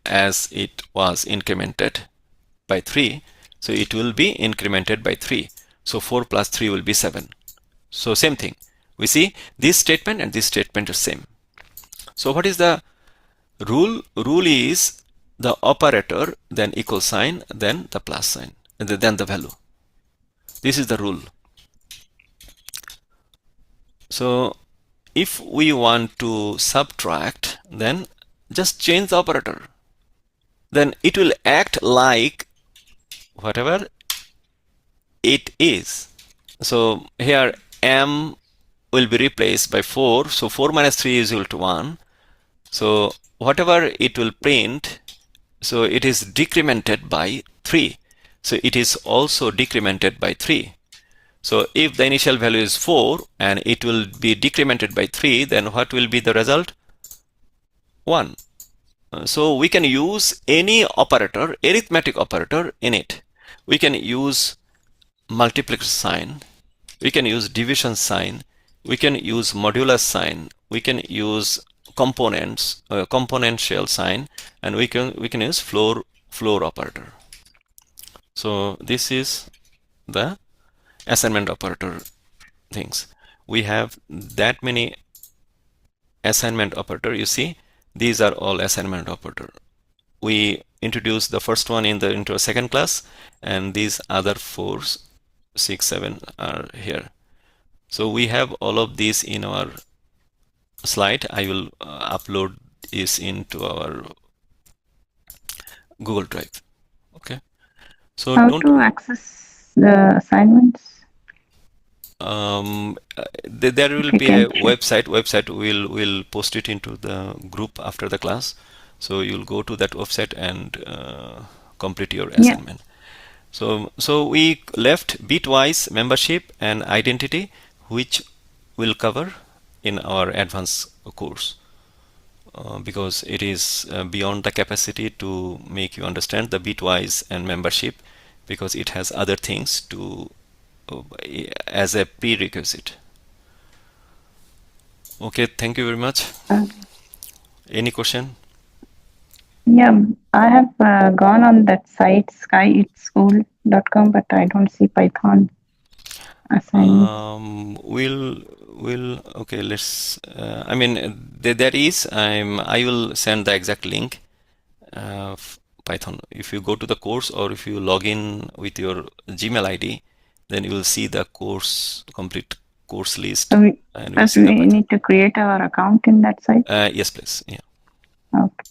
As it was incremented by 3. So it will be incremented by 3. So 4 plus 3 will be 7. So same thing. We see this statement and this statement are same. So what is the rule? Rule is the operator, then equal sign, then the plus sign, and then the value. This is the rule. So if we want to subtract, then just change the operator. Then it will act like whatever it is. So here M will be replaced by 4. So 4 minus 3 is equal to 1. So whatever it will print, so it is decremented by 3. So it is also decremented by 3. So if the initial value is 4 and it will be decremented by 3, then what will be the result? 1. So we can use any operator, arithmetic operator in it. We can use multiplication sign, we can use division sign, we can use modulus sign, we can use components, componential sign, and we can use floor operator. So this is the assignment operator things. We have that many assignment operator. You see, these are all assignment operator. We introduced the first one into a second class, and these other 4, 6, 7 are here. So we have all of these in our slide. I will upload this into our Google Drive. Okay. So How to access the assignments? There will be a website. We'll post it into the group after the class. So you'll go to that website and complete your assignment. So we left bitwise membership and identity, which we'll cover in our advanced course, because it is beyond the capacity to make you understand the bitwise and membership, because it has other things to as a prerequisite. Okay, thank you very much. Any question? Yeah, I have gone on that site skyitschool.com, but I don't see Python assignment. Okay, let's I mean there is I will send the exact link Python. If you go to the course, or if you log in with your Gmail ID, then you will see the complete course list. So we need to create our account in that site? Yes, please. Yeah. Okay.